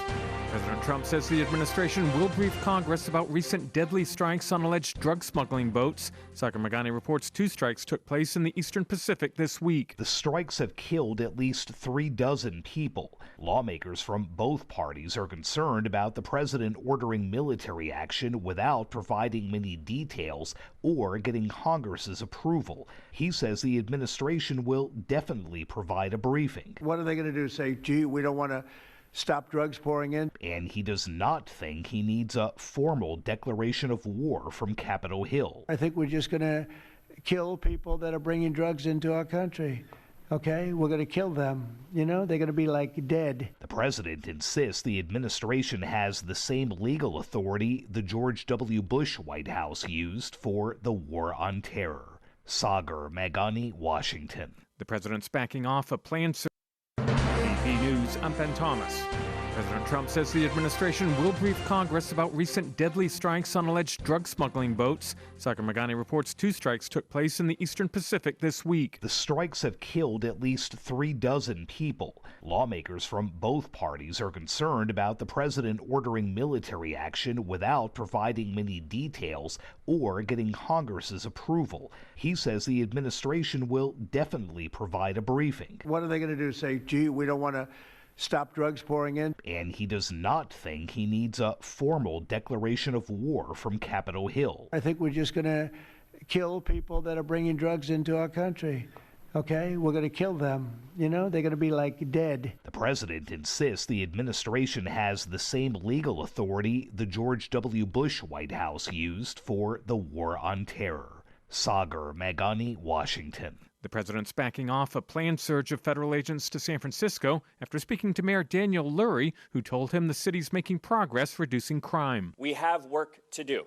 President Trump says the administration will brief Congress about recent deadly strikes on alleged drug smuggling boats. Sagar Magani reports 2 strikes took place in the Eastern Pacific this week. The strikes have killed at least 36 people. Lawmakers from both parties are concerned about the president ordering military action without providing many details or getting Congress's approval. He says the administration will definitely provide a briefing. What are they going to do? Say, gee, we don't want to stop drugs pouring in? And he does not think he needs a formal declaration of war from Capitol Hill. I think we're just going to kill people that are bringing drugs into our country. Okay, we're going to kill them. You know, they're going to be like dead. The president insists the administration has the same legal authority the George W. Bush White House used for the war on terror. Sagar Magani, Washington. The president's backing off a planned AP News, I'm Ben Thomas. President Trump says the administration will brief Congress about recent deadly strikes on alleged drug smuggling boats. Sagar Magani reports 2 strikes took place in the Eastern Pacific this week. The strikes have killed at least 36 people. Lawmakers from both parties are concerned about the president ordering military action without providing many details or getting Congress's approval. He says the administration will definitely provide a briefing. What are they going to do? Say, gee, we don't want to stop drugs pouring in? And he does not think he needs a formal declaration of war from Capitol Hill. I think we're just going to kill people that are bringing drugs into our country. Okay, we're going to kill them. You know, they're going to be like dead. The president insists the administration has the same legal authority the George W. Bush White House used for the war on terror. Sagar Magani, Washington. The president's backing off a planned surge of federal agents to San Francisco after speaking to Mayor Daniel Lurie, who told him the city's making progress reducing crime. We have work to do,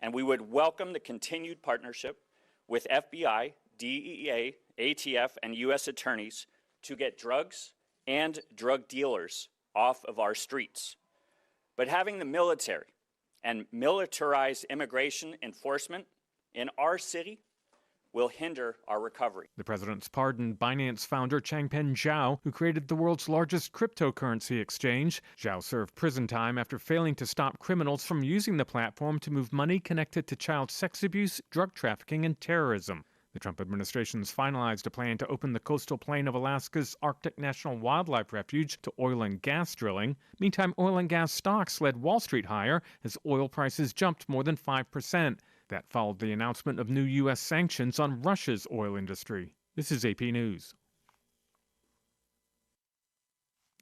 and we would welcome the continued partnership with FBI, DEA, ATF, and U.S. attorneys to get drugs and drug dealers off of our streets. But having the military and militarized immigration enforcement in our city will hinder our recovery. The president's pardoned Binance founder Changpeng Zhao, who created the world's largest cryptocurrency exchange. Zhao served prison time after failing to stop criminals from using the platform to move money connected to child sex abuse, drug trafficking, and terrorism. The Trump administration's finalized a plan to open the coastal plain of Alaska's Arctic National Wildlife Refuge to oil and gas drilling. Meantime, oil and gas stocks led Wall Street higher as oil prices jumped more than 5%. That followed the announcement of new U.S. sanctions on Russia's oil industry. This is AP News.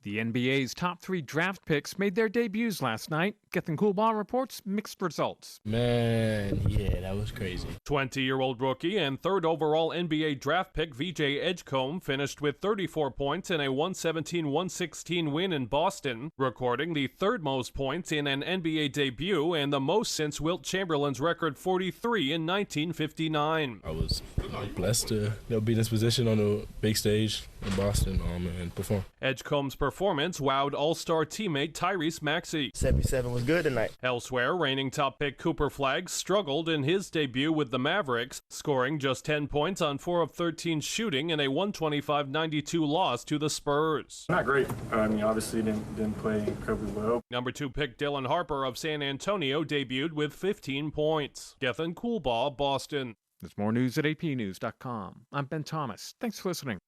The NBA's top 3 draft picks made their debuts last night. Gethin Coolbaugh reports mixed results. Man, yeah, that was crazy. 20-year-old rookie and third overall NBA draft pick VJ Edgecombe finished with 34 points in a 117-116 win in Boston, recording the third most points in an NBA debut and the most since Wilt Chamberlain's record 43 in 1959. I was blessed to be in this position on the big stage in Boston and perform. Edgecombe's performance wowed all-star teammate Tyrese Maxey. 77 was good tonight. Elsewhere, reigning top pick Cooper Flagg struggled in his debut with the Mavericks, scoring just 10 points on 4 of 13 shooting in a 125-92 loss to the Spurs. Not great. Obviously didn't play incredibly well. Number 2 pick Dylan Harper of San Antonio debuted with 15 points. Gethin Coolbaugh, Boston. There's more news at apnews.com. I'm Ben Thomas. Thanks for listening.